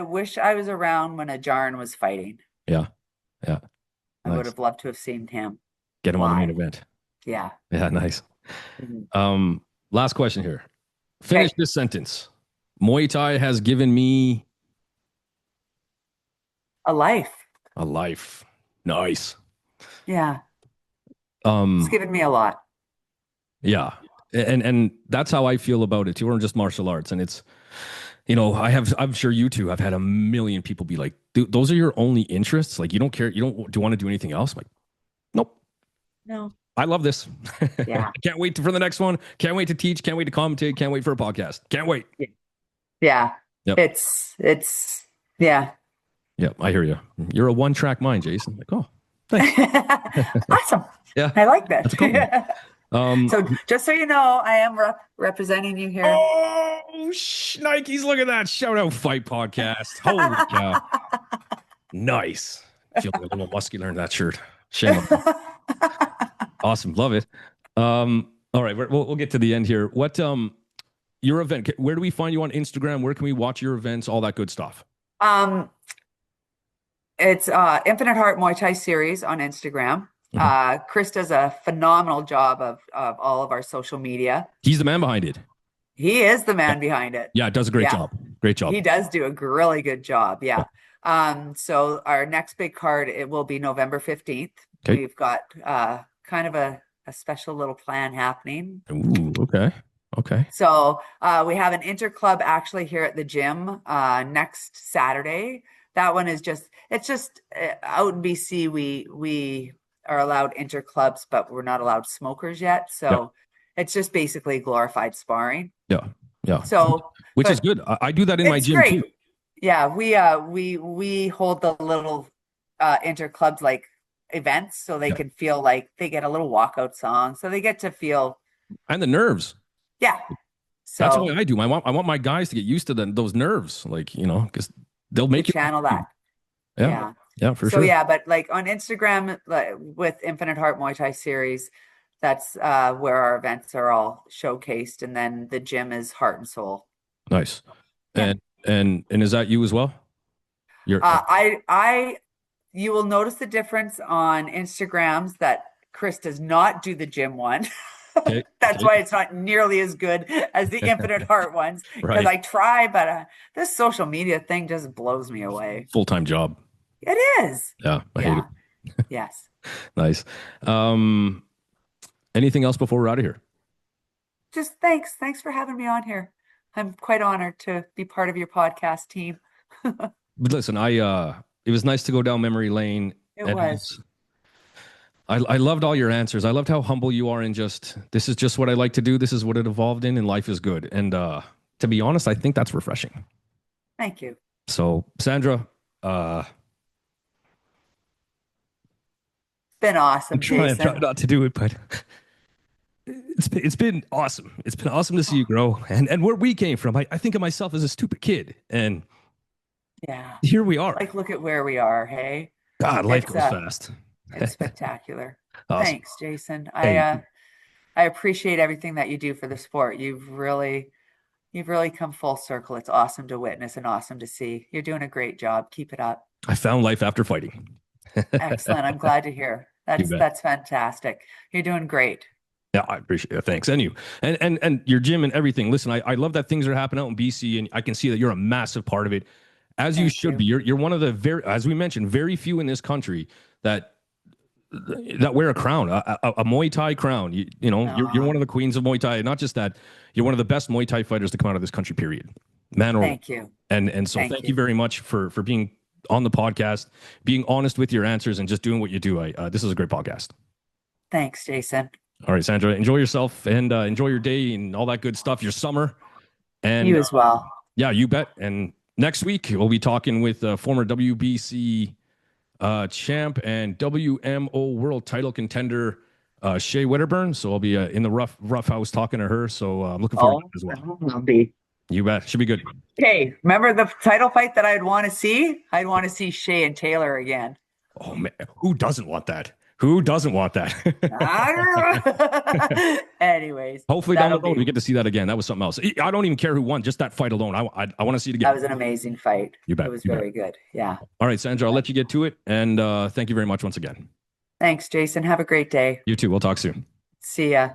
wish I was around when Ajarn was fighting. Yeah. Yeah. I would have loved to have seen him. Get him on the main event. Yeah. Yeah, nice. Last question here. Finish this sentence. Muay Thai has given me a life. A life. Nice. Yeah. It's given me a lot. Yeah. And that's how I feel about it too. We're just martial arts, and it's I'm sure you too have had a million people be like, dude, those are your only interests. Like, you don't care. You don't do you want to do anything else? I'm like, nope. No. I love this. Yeah. Can't wait for the next one. Can't wait to teach. Can't wait to commentate. Can't wait for a podcast. Can't wait. Yeah. Yep. It's yeah. Yep. I hear you. You're a one-track mind, Jason. Like, oh, thanks. Awesome. Yeah. I like that. That's a compliment. So just so you know, I am representing you here. Oh, Nikes, look at that. Shout out Fight Podcast. Holy cow. Nice. Feeling a little muscular in that shirt. Shame on me. Awesome. Love it. All right. We'll get to the end here. What, your event, where do we find you on Instagram? Where can we watch your events? All that good stuff. It's Infinite Heart Muay Thai Series on Instagram. Chris does a phenomenal job of all of our social media. He's the man behind it. He is the man behind it. Yeah, does a great job. Great job. He does do a really good job. Yeah. So our next big card, it will be November 15th. Okay. We've got kind of a special little plan happening. Ooh, okay. Okay. So we have an interclub actually here at the gym next Saturday. That one is it's just out in BC. We are allowed interclubs, but we're not allowed smokers yet. So it's just basically glorified sparring. Yeah. Yeah. So which is good. I do that in my gym too. Yeah, we hold the little interclubs like events so they can feel like they get a little walkout song. So they get to feel and the nerves. Yeah. So that's what I do. I want my guys to get used to those nerves, like, because they'll make you channel that. Yeah. Yeah, for sure. So yeah, but like on Instagram, with Infinite Heart Muay Thai Series, that's where our events are all showcased, and then the gym is Heart and Soul. Nice. Yeah. And is that you as well? You will notice the difference on Instagrams that Chris does not do the gym one. Okay. That's why it's not nearly as good as the Infinite Heart ones. Because I try, but this social media thing just blows me away. Full-time job. It is. Yeah, I hate it. Yes. Nice. Anything else before we're out of here? Just thanks. Thanks for having me on here. I'm quite honored to be part of your podcast team. But listen, it was nice to go down memory lane. It was. I loved all your answers. I loved how humble you are, and this is just what I like to do. This is what it evolved in, and life is good. And to be honest, I think that's refreshing. Thank you. So, Sandra, it's been awesome. I'm trying not to do it, but it's been awesome. It's been awesome to see you grow, and where we came from. I think of myself as a stupid kid, and here we are. Like, look at where we are. Hey, God, life goes fast. It's spectacular. Awesome. Thanks, Jason. I appreciate everything that you do for the sport. You've really come full circle. It's awesome to witness and awesome to see. You're doing a great job. Keep it up. I found life after fighting. Excellent. I'm glad to hear. That's fantastic. You're doing great. Yeah, I appreciate it. Thanks. And you and your gym and everything. Listen, I love that things are happening out in BC, and I can see that you're a massive part of it, as you should be. You're one of the as we mentioned, very few in this country that wear a crown, a Muay Thai crown. You're one of the queens of Muay Thai. Not just that, you're one of the best Muay Thai fighters to come out of this country, period. Man or woman. Thank you. And so thank you very much for being on the podcast, being honest with your answers, and just doing what you do. This is a great podcast. Thanks, Jason. All right, Sandra, enjoy yourself and enjoy your day and all that good stuff, your summer. And you as well. Yeah, you bet. And next week, we'll be talking with former WBC champ and WMO world title contender Shea Wedderburn. So I'll be in the rough house talking to her. So I'm looking forward to it as well. I'll be. You bet. Should be good. Hey, remember the title fight that I'd want to see? I'd want to see Shea and Taylor again. Oh man, who doesn't want that? Who doesn't want that? I don't know. Anyways, hopefully down the road we get to see that again. That was something else. I don't even care who won, just that fight alone. I want to see it again. That was an amazing fight. You bet. It was very good. Yeah. All right, Sandra, I'll let you get to it. And thank you very much once again. Thanks, Jason. Have a great day. You too. We'll talk soon. See ya.